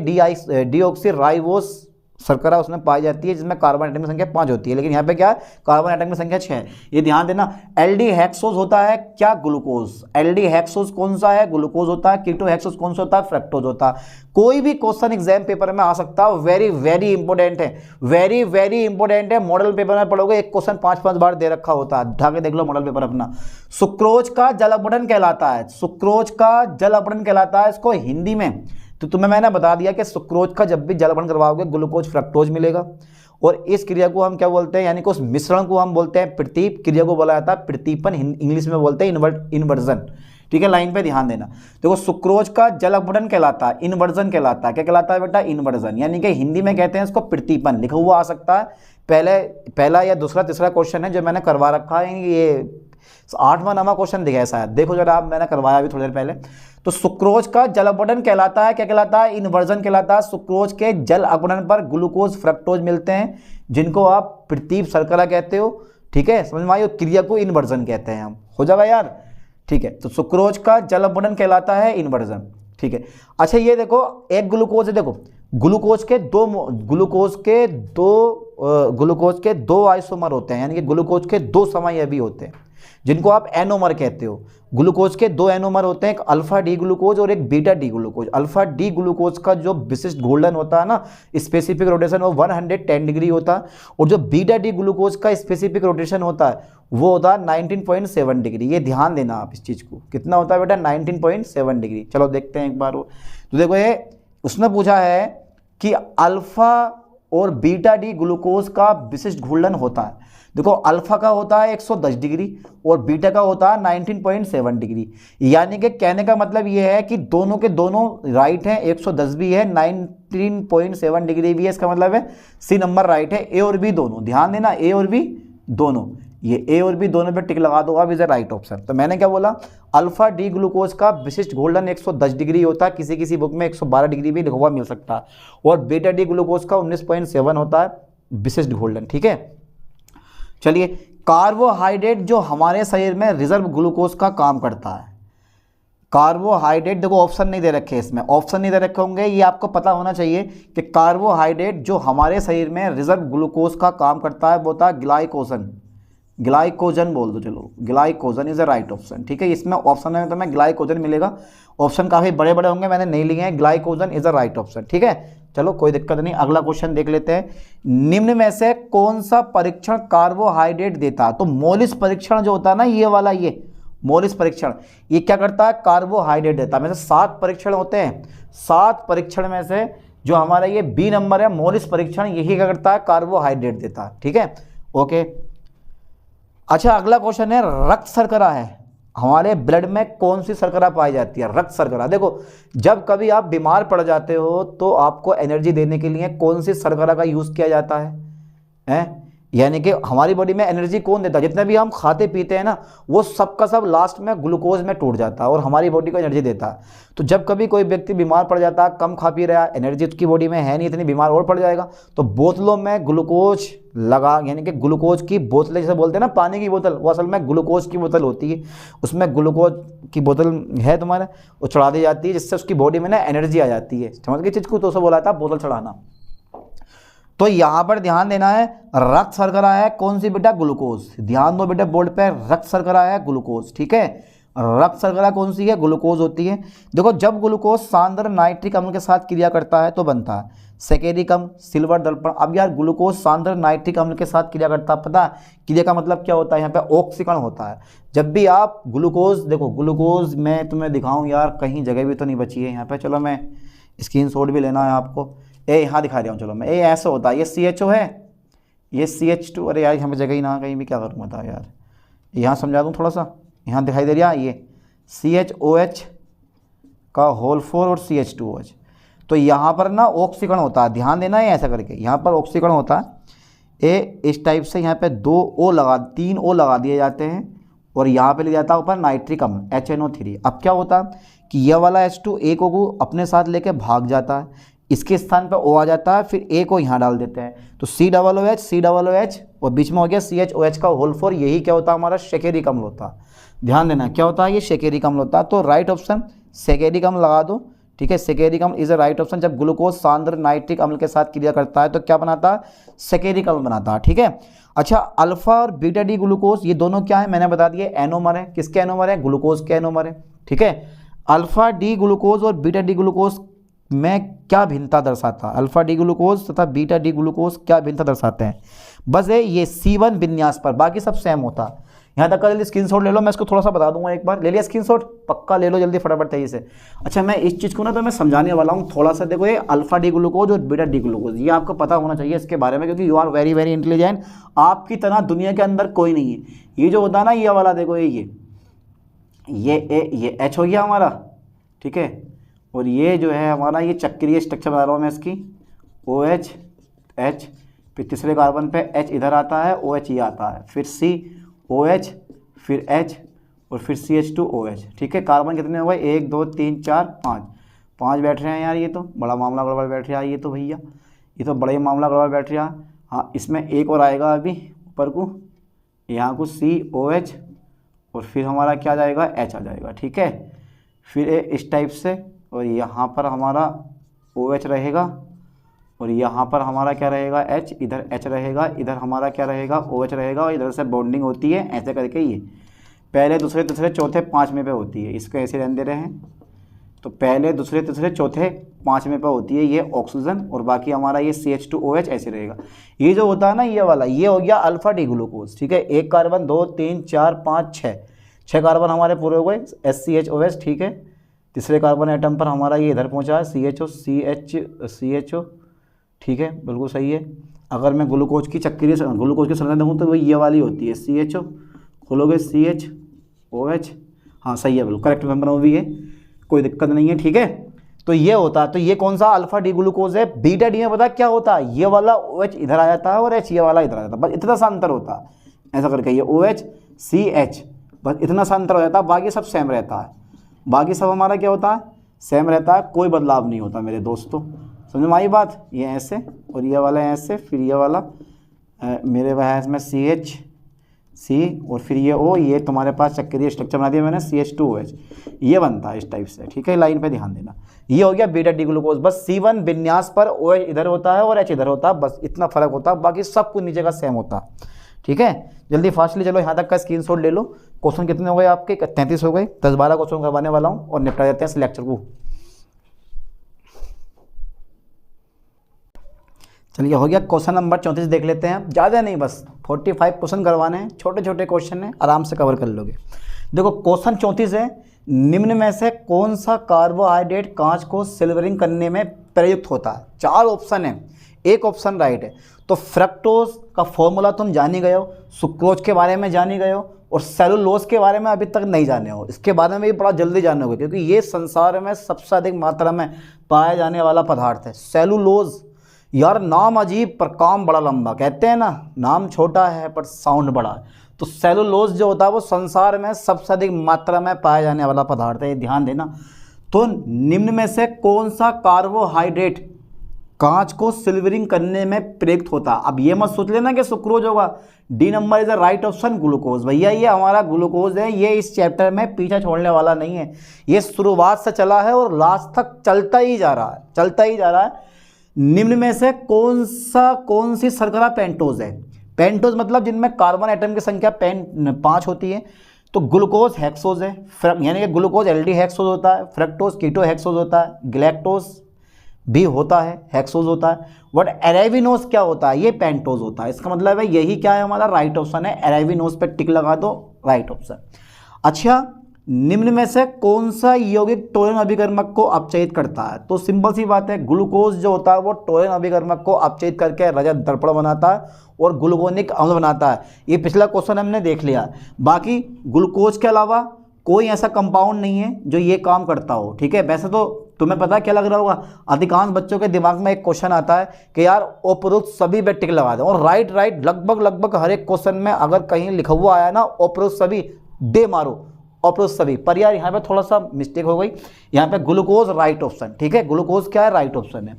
डीऑक्सी राइबोस शर्करा उसमें पाई जाती है जिसमें कार्बन एटम की संख्या 5 होती है, लेकिन यहाँ पे क्या है, कार्बन एटम की संख्या 6 है। ये ध्यान देना। एल्डी हेक्सोज होता है क्या, ग्लूकोज। एल्डी हेक्सोज कौन सा है, ग्लूकोज होता है। कीटो हेक्सोज कौन सा होता है, फ्रक्टोज होता है। कोई भी क्वेश्चन एग्जाम पेपर में आ सकता है, वेरी वेरी इंपॉर्टेंट है, वेरी वेरी इंपॉर्टेंट है। मॉडल पेपर में पढ़ोगे, एक क्वेश्चन 5-5 बार दे रखा होता है, ढाके देख लो मॉडल पेपर अपना। सुक्रोज का जल अपघटन कहलाता है, सुक्रोज का जल अपघटन कहलाता है इसको हिंदी में। तो तुम्हें मैंने बता दिया कि सुक्रोज का जब भी जल अपघटन करवाओगे ग्लूकोज फ्रक्टोज मिलेगा, और इस क्रिया को हम क्या बोलते हैं, यानी कि उस मिश्रण को हम बोलते हैं प्रतीप। क्रिया को बोला जाता है प्रतीपन, इंग्लिश में बोलते हैं इन्वर्जन। ठीक है, लाइन पे ध्यान देना। देखो सुक्रोज का जल अपघटन कहलाता है, इन्वर्जन कहलाता है। क्या कहलाता है बेटा, इन्वर्जन, यानी कि हिंदी में कहते हैं इसको प्रतीपन, लिखा हुआ आ सकता है। पहला या दूसरा तीसरा क्वेश्चन है जो मैंने करवा रखा है, ये 8वां 9वां क्वेश्चन दिखा है शायद, देखो जरा आप, मैंने करवाया अभी थोड़ी देर पहले। तो सुक्रोज का जल अपघटन कहलाता है, क्या कहलाता है, इन्वर्जन कहलाता है। सुक्रोज के जल अपघटन पर ग्लूकोज फ्रक्टोज मिलते हैं, जिनको आप प्रतीप शर्करा कहते हो। ठीक है, समझ में आई, क्रिया को इन्वर्जन कहते हैं हम। हो जाएगा यार, ठीक है। तो सुक्रोज का जल अपघटन कहलाता है इन्वर्जन। ठीक है, अच्छा ये देखो, एक ग्लूकोज है, देखो ग्लूकोज के दो आइसोमर होते हैं, यानी कि ग्लूकोज के 2 समअवयवी होते हैं, जिनको आप एनोमर कहते हो। ग्लूकोज के 2 एनोमर होते हैं, एक अल्फा डी ग्लूकोज और एक beta D glucose. Alpha D glucose का जो विशिष्ट घूर्णन होता है ना, स्पेसिफिक रोटेशन, वो 110 डिग्री होता है, और जो बीटा डी ग्लूकोज का स्पेसिफिक रोटेशन होता है वो होता है 19.7 डिग्री। ये ध्यान देना आप इस चीज़ को, कितना होता है बेटा, 19.7 डिग्री। चलो देखते हैं एक बार वो। तो देखो ये उसने पूछा है कि अल्फा और बीटा डी ग्लूकोज का विशिष्ट घूर्णन होता है। देखो अल्फा का होता है 110 डिग्री और बीटा का होता है 19.7 डिग्री, यानी कि कहने का मतलब ये है कि दोनों के दोनों राइट हैं, 110 भी है, 19.7 डिग्री भी है। इसका मतलब है सी नंबर राइट है, ए और बी दोनों। ध्यान देना, ए और बी दोनों, ये ए और बी दोनों पे टिक लगा दो आप, इज ए राइट ऑप्शन। तो मैंने क्या बोला, अल्फा डी ग्लूकोज का विशिष्ट घूर्णन 110 डिग्री होता है, किसी किसी बुक में 112 डिग्री भी लिखा हुआ मिल सकता है, और बीटा डी ग्लूकोज का 19.7 होता है विशिष्ट घूर्णन। ठीक है, चलिए कार्बोहाइड्रेट जो हमारे शरीर में रिजर्व ग्लूकोज का काम करता है। कार्बोहाइड्रेट, देखो ऑप्शन नहीं दे रखे इसमें, ऑप्शन नहीं दे रखे होंगे, ये आपको पता होना चाहिए कि कार्बोहाइड्रेट जो हमारे शरीर में रिजर्व ग्लूकोज का काम करता है वो होता है ग्लाइकोजन। ग्लाइकोजन बोल दो, चलो glycogen is a right option. ठीक है, इसमें ऑप्शन में तो मैं ग्लाइकोजन मिलेगा, ऑप्शन काफ़ी बड़े बड़े होंगे, मैंने नहीं लिए हैं। Glycogen is a right option. ठीक है, चलो कोई दिक्कत नहीं, अगला क्वेश्चन देख लेते हैं। निम्न में से कौन सा परीक्षण कार्बोहाइड्रेट देता है? तो मोलिस परीक्षण जो होता है ना, ये वाला, ये मोलिस परीक्षण, ये क्या करता है, कार्बोहाइड्रेट देता है। में से 7 परीक्षण होते हैं, 7 परीक्षण में से जो हमारा ये बी नंबर है मोलिस परीक्षण, यही क्या करता है, कार्बोहाइड्रेट देता है। ठीक है, ओके। अच्छा अगला क्वेश्चन है, रक्त शर्करा है, हमारे ब्लड में कौन सी शर्करा पाई जाती है? रक्त शर्करा। देखो जब कभी आप बीमार पड़ जाते हो तो आपको एनर्जी देने के लिए कौन सी शर्करा का यूज़ किया जाता है? यानी कि हमारी बॉडी में एनर्जी कौन देता है? जितने भी हम खाते पीते हैं ना, वो सब का सब लास्ट में ग्लूकोज में टूट जाता है और हमारी बॉडी को एनर्जी देता है। तो जब कभी कोई व्यक्ति बीमार पड़ जाता है, कम खा पी रहा है, एनर्जी उसकी बॉडी में है नहीं इतनी, बीमार और पड़ जाएगा, तो बोतलों में ग्लूकोज लगा, यानी कि ग्लूकोज की बोतलें जैसे बोलते हैं ना, पानी की बोतल, वो असल में ग्लूकोज की बोतल होती है। उसमें ग्लूकोज की बोतल है तुम्हारे, वो चढ़ा दी जाती है, जिससे उसकी बॉडी में ना एनर्जी आ जाती है। समझ गए चीज़ को? तो उसे बोला था बोतल चढ़ाना। तो यहां पर ध्यान देना है, रक्त शर्करा है कौन सी बेटा? ग्लूकोज। ध्यान दो बेटा बोर्ड पे, रक्त शर्करा है ग्लूकोज। ठीक है, रक्त शर्करा कौन सी है? ग्लूकोज होती है। देखो जब ग्लूकोज सांद्र नाइट्रिक अम्ल के साथ क्रिया करता है तो बनता है सेकेरिक अम्ल, सिल्वर दर्पण। अब यार ग्लूकोज सांद्र नाइट्रिक अम्ल के साथ क्रिया करता है, पता क्रिया का मतलब क्या होता है? यहाँ पे ऑक्सीकरण होता है। जब भी आप ग्लूकोज, देखो ग्लूकोज मैं तुम्हें दिखाऊं यार, कहीं जगह भी तो नहीं बची है यहाँ पे, चलो मैं स्क्रीनशॉट भी लेना है आपको, यहाँ दिखा रहा हूँ, चलो मैं, ऐसे होता है, ये CHO है, ये CH2, अरे यार यहाँ पे जगह ही ना, कहीं भी क्या करूँ बता यार, यहाँ समझा दूँ थोड़ा सा, यहाँ दिखाई दे रहा है ये CHOH का होल 4 और CH2OH। तो यहाँ पर ना ऑक्सीकरण होता है, ध्यान देना है ऐसा करके, यहाँ पर ऑक्सीकरण होता है, इस टाइप से यहाँ पे 3 O लगा दिए जाते हैं और यहाँ पे ले जाता है ऊपर नाइट्रिक अम्ल HNO3। अब क्या होता है कि यह वाला H2 एक को अपने साथ लेके भाग जाता है, इसके स्थान पर O आ जाता है, फिर A को यहाँ डाल देते हैं, तो COOH और बीच में हो गया CHOH का होल 4। यही क्या होता है हमारा? शेकेरिक अम्ल होता है। ध्यान देना क्या होता है? ये शेकेरिक अम्ल होता है। तो राइट ऑप्शन शेकेरिक अम्ल लगा दो। ठीक है, सेकेरिक अम्ल इज अ राइट ऑप्शन। जब ग्लूकोज सांद्र नाइट्रिक अम्ल के साथ क्रिया करता है तो क्या बनाता है, सेकेरिक अम्ल बनाता है, ठीक है। अच्छा, अल्फा और बीटा डी ग्लूकोज ये दोनों क्या है, मैंने बता दिया एनोमर है। किसके एनोमर है, ग्लूकोज के एनोमर है, ठीक है। अल्फा डी ग्लूकोज और बीटा डी ग्लूकोज में क्या भिन्नता दर्शाता है, अल्फा डी ग्लूकोज तथा बीटा डी ग्लूकोज क्या भिन्नता दर्शाते हैं, बस ये C1 विन्यास पर, बाकी सब सेम होता है। यहाँ तक का जल्दी स्क्रीनशॉट ले लो, मैं इसको थोड़ा सा बता दूंगा, एक बार ले लिया स्क्रीनशॉट, पक्का ले लो जल्दी फटाफट तेजी से। अच्छा, मैं इस चीज़ को ना तो मैं समझाने वाला हूँ थोड़ा सा। देखो, ये अल्फा डी ग्लूकोज और बीटा डी ग्लूकोज ये आपको पता होना चाहिए इसके बारे में, क्योंकि you are very very intelligent. आपकी तरह दुनिया के अंदर कोई नहीं है। ये जो होता है ना, ये वाला देखो, ये H हो गया हमारा, ठीक है। और ये जो है हमारा, ये चक्रीय स्ट्रक्चर बता रहा हूँ मैं इसकी, OH H, फिर तीसरे कार्बन पे H इधर आता है, OH ये आता है, फिर C OH, फिर H और फिर CH2OH, ठीक है। कार्बन कितने हो गए, 1 2 3 4 5 बैठ रहे हैं यार। ये तो बड़ा मामला गड़बड़ बैठ रहा है, ये तो भैया ये तो बड़ा ही मामला गड़बड़ बैठ रहा है। हाँ, इसमें एक और आएगा अभी ऊपर को, यहाँ को COH और फिर हमारा क्या जाएगा, H आ जाएगा, ठीक है। फिर इस टाइप से, और यहाँ पर हमारा OH रहेगा और यहाँ पर हमारा क्या रहेगा, H, इधर H रहेगा, इधर हमारा क्या रहेगा, OH रहेगा, और इधर से बॉन्डिंग होती है ऐसे करके। ये पहले दूसरे तीसरे चौथे पाँचवें पे होती है, इसको ऐसे रहने दे रहे हैं। तो पहले दूसरे तीसरे चौथे पाँचवें पे होती है ये ऑक्सीजन, और बाकी हमारा ये CH2OH ऐसे रहेगा। ये जो होता है ना, ये वाला, ये हो गया अल्फा डी ग्लूकोज, ठीक है। एक कार्बन 2 3 4 5 6 कार्बन हमारे पूरे हो गए, SCHOH, ठीक है। तीसरे कार्बन एटम पर हमारा ये इधर पहुंचा है, CHO, ठीक है, बिल्कुल सही है। अगर मैं ग्लूकोज की संरचना देखूँ तो वो ये वाली होती है, CHO, खोलोगे CHOH, हाँ सही है, बिल्कुल करेक्ट नंबर भी है, कोई दिक्कत नहीं है, ठीक है। तो ये होता है, तो ये कौन सा अल्फा डी ग्लूकोज है। बीटा डी में पता क्या होता है, ये वाला OH इधर आ जाता है और H ये वाला इधर आ जाता है, बस इतना सा अंतर होता है। ऐसा करके ये OH CH, बस इतना सा अंतर हो जाता है, बाकी सब सेम रहता है। बाकी सब हमारा क्या होता है, सेम रहता है, कोई बदलाव नहीं होता मेरे दोस्तों। समझ में आई बात, ये ऐसे और ये वाला ऐसे, फिर ये वाला मेरे वह इसमें CH C और फिर ये O, ये तुम्हारे पास चक्रीय स्ट्रक्चर बना दिया मैंने, CH2OH, ये बनता है इस टाइप से, ठीक है। लाइन पे ध्यान देना, ये हो गया बीटा डी ग्लूकोज। बस C1 विन्यास पर OH इधर होता है और H इधर होता है, बस इतना फर्क होता है, बाकी सब कुछ नीचे का सेम होता है, ठीक है। जल्दी फास्टली चलो, यहाँ तक का स्क्रीनशॉट ले लो। क्वेश्चन कितने हो गए आपके, 33 हो गए, 10-12 क्वेश्चन करवाने वाला हूँ और निपटा देते हैं इस लेक्चर को। चलिए, हो गया क्वेश्चन नंबर 34, देख लेते हैं। ज़्यादा नहीं, बस 45 क्वेश्चन करवाने हैं, छोटे छोटे क्वेश्चन हैं, आराम से कवर कर लोगे। देखो क्वेश्चन 34 है, निम्न में से कौन सा कार्बोहाइड्रेट कांच को सिल्वरिंग करने में प्रयुक्त होता है। 4 ऑप्शन है, एक ऑप्शन राइट है। तो फ्रक्टोज का फॉर्मूला तुम जान ही गए हो, सुक्रोज के बारे में जान ही गए हो, और सेलुलोज के बारे में अभी तक नहीं जाने हो। इसके बारे में भी बड़ा जल्दी जानोगे, क्योंकि ये संसार में सबसे अधिक मात्रा में पाया जाने वाला पदार्थ है सेलुलोज। यार नाम अजीब पर काम बड़ा लंबा, कहते हैं ना, नाम छोटा है पर साउंड बड़ा है। तो सेलुलोज जो होता है वो संसार में सबसे अधिक मात्रा में पाया जाने वाला पदार्थ है, ये ध्यान देना। तो निम्न में से कौन सा कार्बोहाइड्रेट कांच को सिल्वरिंग करने में प्रयुक्त होता है। अब ये मत सोच लेना कि सुक्रोज होगा, D number is the right option, glucose. भैया ये हमारा ग्लूकोज है, ये इस चैप्टर में पीछा छोड़ने वाला नहीं है, ये शुरुआत से चला है और लास्ट तक चलता ही जा रहा है, चलता ही जा रहा है। निम्न में से कौन सी शर्करा पेंटोज है। पेंटोज मतलब जिनमें कार्बन एटम की संख्या 5 होती है। तो ग्लूकोज हेक्सोज है, यानी कि ग्लूकोज एल्डी हेक्सोज होता है, फ्रक्टोज कीटो हेक्सोज होता है, ग्लैक्टोज भी होता है, हेक्सोज होता है। बट एरेविनोज क्या होता है, ये पेंटोज होता है। इसका मतलब है यही क्या है, हमारा राइट ऑप्शन है, एरेविनोज पे टिक लगा दो, राइट ऑप्शन। अच्छा, निम्न में से कौन सा यौगिक टोरिन अभिकर्मक को अपचयित करता है। तो सिंपल सी बात है, ग्लूकोज जो होता है वो टोरिन अभिकर्मक को अपचयित करके रजत दर्पण बनाता है और ग्लूकोनिक अम्ल बनाता है। ये पिछला क्वेश्चन हमने देख लिया। बाकी ग्लूकोज के अलावा कोई ऐसा कंपाउंड नहीं है जो ये काम करता हो, ठीक है। वैसे तो तुम्हें पता क्या लग रहा होगा, अधिकांश बच्चों के दिमाग में एक क्वेश्चन आता है कि यार उपरोक्त सभी पे टिक लगा दें, और राइट लगभग हर एक क्वेश्चन में अगर कहीं लिखा हुआ आया ना उपरोक्त सभी, दे मारो उपरोक्त सभी पर। यार यहाँ पे थोड़ा सा मिस्टेक हो गई, यहाँ पे ग्लूकोज राइट ऑप्शन, ठीक है। ग्लूकोज क्या है, राइट ऑप्शन है।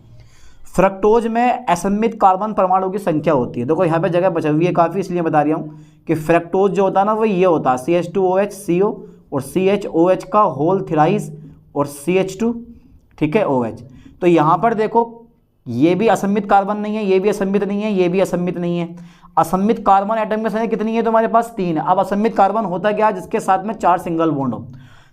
फ्रक्टोज में असमित कार्बन परमाणु की संख्या होती है। देखो यहाँ पे जगह बची हुई है काफ़ी, इसलिए बता रहा हूँ कि फ्रक्टोज जो होता है ना वो ये होता है CH2OH CO और CHOH का होल थ्राइस और CH2, ठीक है, OH। तो यहाँ पर देखो ये भी असममित कार्बन नहीं है, ये भी असममित नहीं है, ये भी असममित नहीं है। असममित कार्बन एटम की संख्या कितनी है तुम्हारे पास? 3। अब असममित कार्बन होता क्या? जिसके साथ में 4 सिंगल बॉन्ड हो,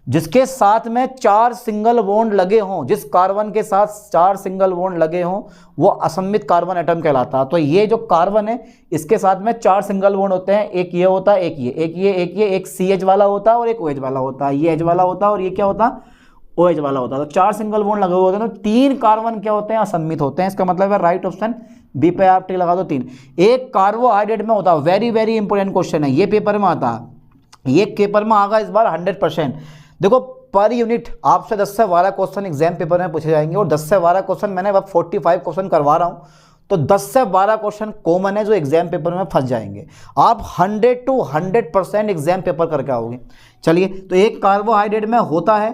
जिसके साथ में 4 सिंगल बॉन्ड लगे हों, जिस कार्बन के साथ 4 सिंगल बॉन्ड लगे हों वो असममित कार्बन एटम कहलाता है। तो ये जो कार्बन है इसके साथ में 4 सिंगल बॉन्ड होते हैं, एक ये होता है, एक ये, एक ये, एक ये, एक CH वाला होता है और एक OH वाला होता है, ये H वाला होता है और ये क्या होता है? OH वाला होता है। तो 4 सिंगल बॉन्ड लगे हुए होते हैं, तो 3 कार्बन क्या होते हैं? असममित होते हैं। इसका मतलब है राइट ऑप्शन बी पे आप टिक लगा दो 3। एक कार्बोहाइड्रेट में होता है, वेरी वेरी इंपॉर्टेंट क्वेश्चन है, ये पेपर में आता है, ये पेपर में आगा इस बार 100%। देखो पर यूनिट आपसे 10 से 12 क्वेश्चन एग्जाम पेपर में पूछे जाएंगे और 10 से 12 क्वेश्चन मैंने अब 45 क्वेश्चन करवा रहा हूँ, तो 10 से 12 क्वेश्चन कॉमन है जो एग्जाम पेपर में फंस जाएंगे। आप 100 to 100% एग्जाम पेपर करके आओगे। चलिए, तो एक कार्बोहाइड्रेट में होता है,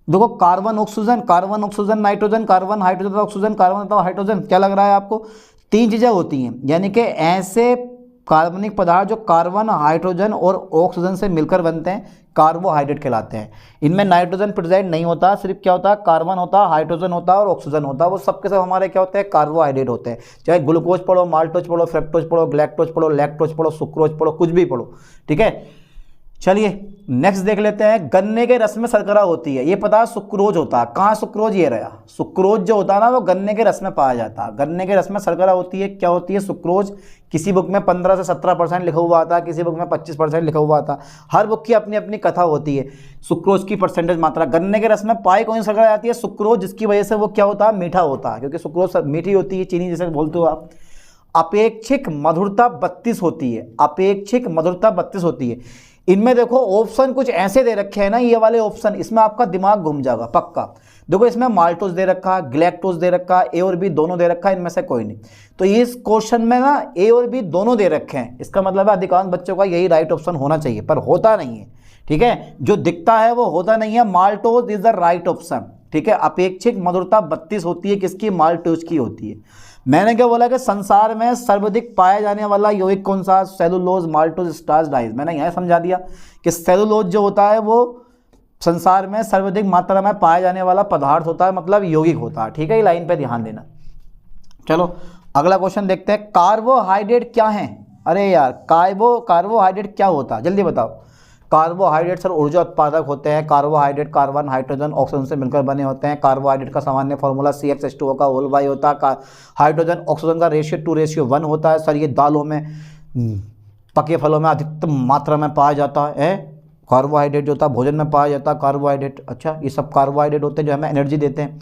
देखो carbon oxygen, carbon oxygen nitrogen, carbon hydrogen oxygen, carbon hydrogen, क्या लग रहा है आपको? 3 चीज़ें होती हैं, यानी कि ऐसे कार्बनिक पदार्थ जो कार्बन, हाइड्रोजन और ऑक्सीजन से मिलकर बनते हैं कार्बोहाइड्रेट कहलाते हैं। इनमें नाइट्रोजन प्रेजेंट नहीं होता, सिर्फ क्या होता है? कार्बन होता है, हाइड्रोजन होता है और ऑक्सीजन होता है। वो सबके सब हमारे क्या होते हैं? कार्बोहाइड्रेट होते हैं। चाहे ग्लूकोज पढ़ो, माल्टोज पढ़ो, फ्रक्टोज पढ़ो, ग्लैक्टोज पढ़ो, लैक्टोज पढ़ो, सुक्रोज पढ़ो, कुछ भी पढ़ो, ठीक है। चलिए नेक्स्ट देख लेते हैं। गन्ने के रस में शर्करा होती है, ये पता है सुक्रोज होता है। कहाँ सुक्रोज? ये रहा सुक्रोज जो होता है ना वो गन्ने के रस में पाया जाता है। गन्ने के रस में शर्करा होती है, क्या होती है? सुक्रोज। किसी बुक में 15 से 17% लिखा हुआ आता है, किसी बुक में 25% लिखा हुआ आता है। हर बुक की अपनी अपनी कथा होती है सुक्रोज की परसेंटेज मात्रा। गन्ने के रस में पाई कौन सी शर्करा जाती है? सुक्रोज, जिसकी वजह से वो क्या होता है? मीठा होता है, क्योंकि सुक्रोज मीठी होती है, चीनी जैसे बोलते हो आप। अपेक्षिक मधुरता 32 होती है, अपेक्षिक मधुरता 32 होती है। इनमें देखो ऑप्शन कुछ ऐसे दे रखे हैं ना, ये वाले ऑप्शन, इसमें आपका दिमाग घूम जाएगा पक्का। देखो इसमें माल्टोज दे रखा, ग्लैक्टोज दे रखा, ए और बी दोनों दे रखा है, इनमें से कोई नहीं। तो इस क्वेश्चन में ना ए और बी दोनों दे रखे हैं, इसका मतलब है अधिकांश बच्चों का यही राइट ऑप्शन होना चाहिए, पर होता नहीं है, ठीक है। जो दिखता है वो होता नहीं है। Maltose is the right option, ठीक है। अपेक्षिक मधुरता 32 होती है, किसकी? माल्टोज की होती है। मैंने क्या बोला कि संसार में सर्वाधिक पाया जाने वाला यौगिक कौन सा? Cellulose, maltose, starch, dyes. मैंने यहाँ समझा दिया कि सेलुलोज जो होता है वो संसार में सर्वाधिक मात्रा में पाया जाने वाला पदार्थ होता है, मतलब यौगिक होता है, ठीक है। ये लाइन पे ध्यान देना। चलो अगला क्वेश्चन देखते हैं। कार्बोहाइड्रेट क्या है? अरे यार कार्बोहाइड्रेट क्या होता है, जल्दी बताओ। कार्बोहाइड्रेट सर ऊर्जा उत्पादक होते हैं। कार्बोहाइड्रेट कार्बन, हाइड्रोजन, ऑक्सीजन से मिलकर बने होते हैं। कार्बोहाइड्रेट का सामान्य फॉर्मूला CH2O का होल वाई होता है। हाइड्रोजन ऑक्सीजन का रेशियो 2:1 होता है। सर ये दालों में, पके फलों में अधिकतम मात्रा में पाया जाता है। कार्बोहाइड्रेट जो होता है भोजन में पाया जाता है कार्बोहाइड्रेट। अच्छा, ये सब कार्बोहाइड्रेट होते हैं जो हमें एनर्जी देते हैं।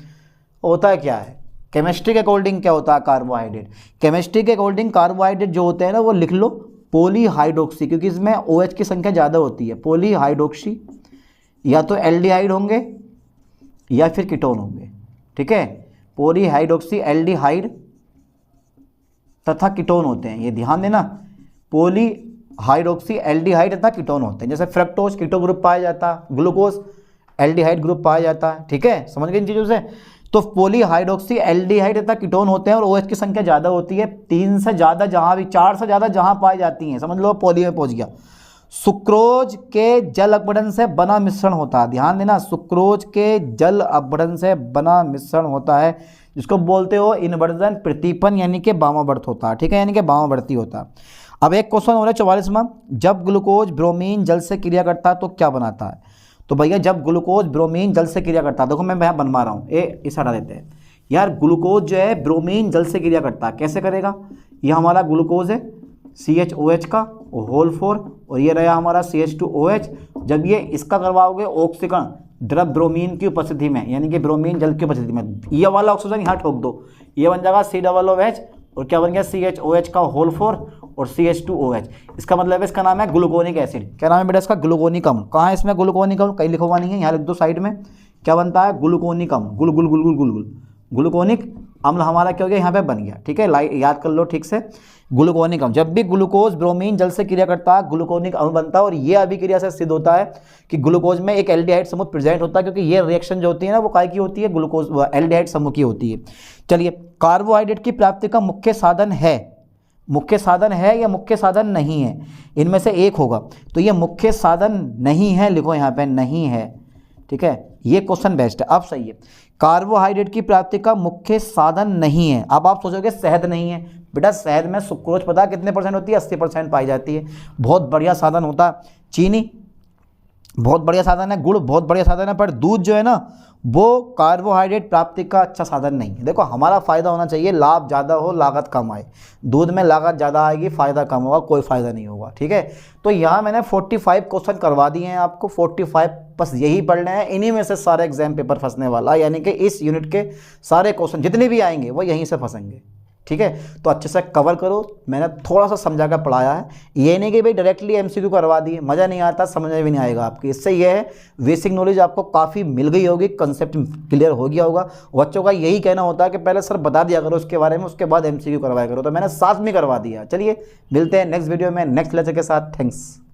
होता है क्या है? केमिस्ट्री के अकॉर्डिंग क्या होता है कार्बोहाइड्रेट? केमिस्ट्री के अकॉर्डिंग कार्बोहाइड्रेट जो होते हैं ना वो लिख लो पॉलीहाइड्रोक्सी, क्योंकि इसमें OH की संख्या ज़्यादा होती है। पॉलीहाइड्रोक्सी या तो एल्डिहाइड होंगे या फिर कीटोन होंगे, ठीक है। पॉलीहाइड्रोक्सी, एल्डिहाइड तथा कीटोन होते हैं, ये ध्यान देना। पॉलीहाइड्रोक्सी, एल्डिहाइड तथा कीटोन होते हैं। जैसे फ्रक्टोज कीटो ग्रुप पाया जाता है, ग्लूकोज एल्डिहाइड ग्रुप पाया जाता है, ठीक है। समझ गए इन चीज़ों से? तो पॉलीहाइड्रोक्सी, एल्डिहाइड तथा कीटोन होते हैं और OH की संख्या ज़्यादा होती है। 3 से ज़्यादा जहाँ भी, 4 से ज़्यादा जहाँ पाई जाती हैं, समझ लो पॉली में पहुँच गया। सुक्रोज के जल अपघटन से बना मिश्रण होता है, ध्यान देना। सुक्रोज के जल अपघटन से बना मिश्रण होता है, जिसको बोलते हो इन्वर्जन प्रतिपन, यानी कि वामावर्त होता है, ठीक है, यानी कि वामावर्ती होता है। अब एक क्वेश्चन हो रहा है 44वां। जब ग्लूकोज ब्रोमीन जल से क्रिया करता है तो क्या बनाता है? तो भैया जब ग्लूकोज ब्रोमीन जल से क्रिया करता है, देखो मैं यहाँ बनवा रहा हूँ, इस हटा देते हैं यार। ग्लूकोज जो है ब्रोमीन जल से क्रिया करता है, कैसे करेगा? ये हमारा ग्लूकोज है CHOH का होल 4 और ये रहा हमारा CH2OH। जब ये इसका करवाओगे ऑक्सीकरण द्रव ब्रोमीन की उपस्थिति में, यानी कि ब्रोमीन जल की उपस्थिति में, ये वाला ऑक्सीजन यहाँ ठोक दो, ये बन जाएगा COOH और क्या बन गया? CHOH का होल 4 और CH2OH। इसका मतलब है इसका नाम है ग्लूकोनिक एसिड। क्या नाम है बेटा इसका? ग्लूकोनिक अम्ल। कहाँ है इसमें ग्लूकोनिक अम्ल? कहीं लिखा हुआ नहीं है, यहाँ लिख दो साइड में। क्या बनता है? ग्लूकोनिक अम्ल। गुल गुल गुल गुल गुल गुल ग्लूकोनिक अम्ल हमारा क्या हो गया? यहाँ पे बन गया, ठीक है। याद कर लो ठीक से, ग्लूकोनिक अम्ल। जब भी ग्लूकोज ब्रोमीन जल से क्रिया करता है ग्लूकोनिक अम्ल बनता है, और ये अभिक्रिया से सिद्ध होता है कि ग्लूकोज में एक एल्डिहाइड समूह प्रेजेंट होता है, क्योंकि ये रिएक्शन जो होती है ना वो काय की होती है? ग्लूकोज एल्डिहाइड समूह की होती है। चलिए, कार्बोहाइड्रेट की प्राप्ति का मुख्य साधन है, मुख्य साधन है या मुख्य साधन नहीं है? इनमें से एक होगा। तो ये मुख्य साधन नहीं है, लिखो यहाँ पे नहीं है, ठीक है। ये क्वेश्चन बेस्ट है। अब सही है, कार्बोहाइड्रेट की प्राप्ति का मुख्य साधन नहीं है। अब आप सोचोगे शहद नहीं है, बेटा शहद में सुक्रोज पता है कितने परसेंट होती है, 80% पाई जाती है। बहुत बढ़िया साधन होता है चीनी, बहुत बढ़िया साधन है, गुड़ बहुत बढ़िया साधन है, पर दूध जो है ना वो कार्बोहाइड्रेट प्राप्ति का अच्छा साधन नहीं है। देखो हमारा फ़ायदा होना चाहिए, लाभ ज़्यादा हो लागत कम आए। दूध में लागत ज़्यादा आएगी, फ़ायदा कम होगा, कोई फ़ायदा नहीं होगा। ठीक है, तो यहाँ मैंने 45 क्वेश्चन करवा दिए हैं आपको, 45 बस यही पढ़ने हैं, इन्हीं में से सारे एग्जाम पेपर फंसने वाला, यानी कि इस यूनिट के सारे क्वेश्चन जितने भी आएंगे वो यहीं से फंसेंगे। ठीक है, तो अच्छे से कवर करो, मैंने थोड़ा सा समझा कर पढ़ाया है, ये नहीं कि भाई डायरेक्टली एमसीक्यू करवा दिए, मज़ा नहीं आता, समझ में भी नहीं आएगा आपकी। इससे ये है बेसिक नॉलेज आपको काफ़ी मिल गई होगी, कंसेप्ट क्लियर हो गया होगा। बच्चों का यही कहना होता है कि पहले सर बता दिया करो उसके बारे में, उसके बाद एमसीक्यू करवाया करो, तो मैंने साथ में करवा दिया। चलिए मिलते हैं नेक्स्ट वीडियो में नेक्स्ट लेक्चर के साथ। थैंक्स।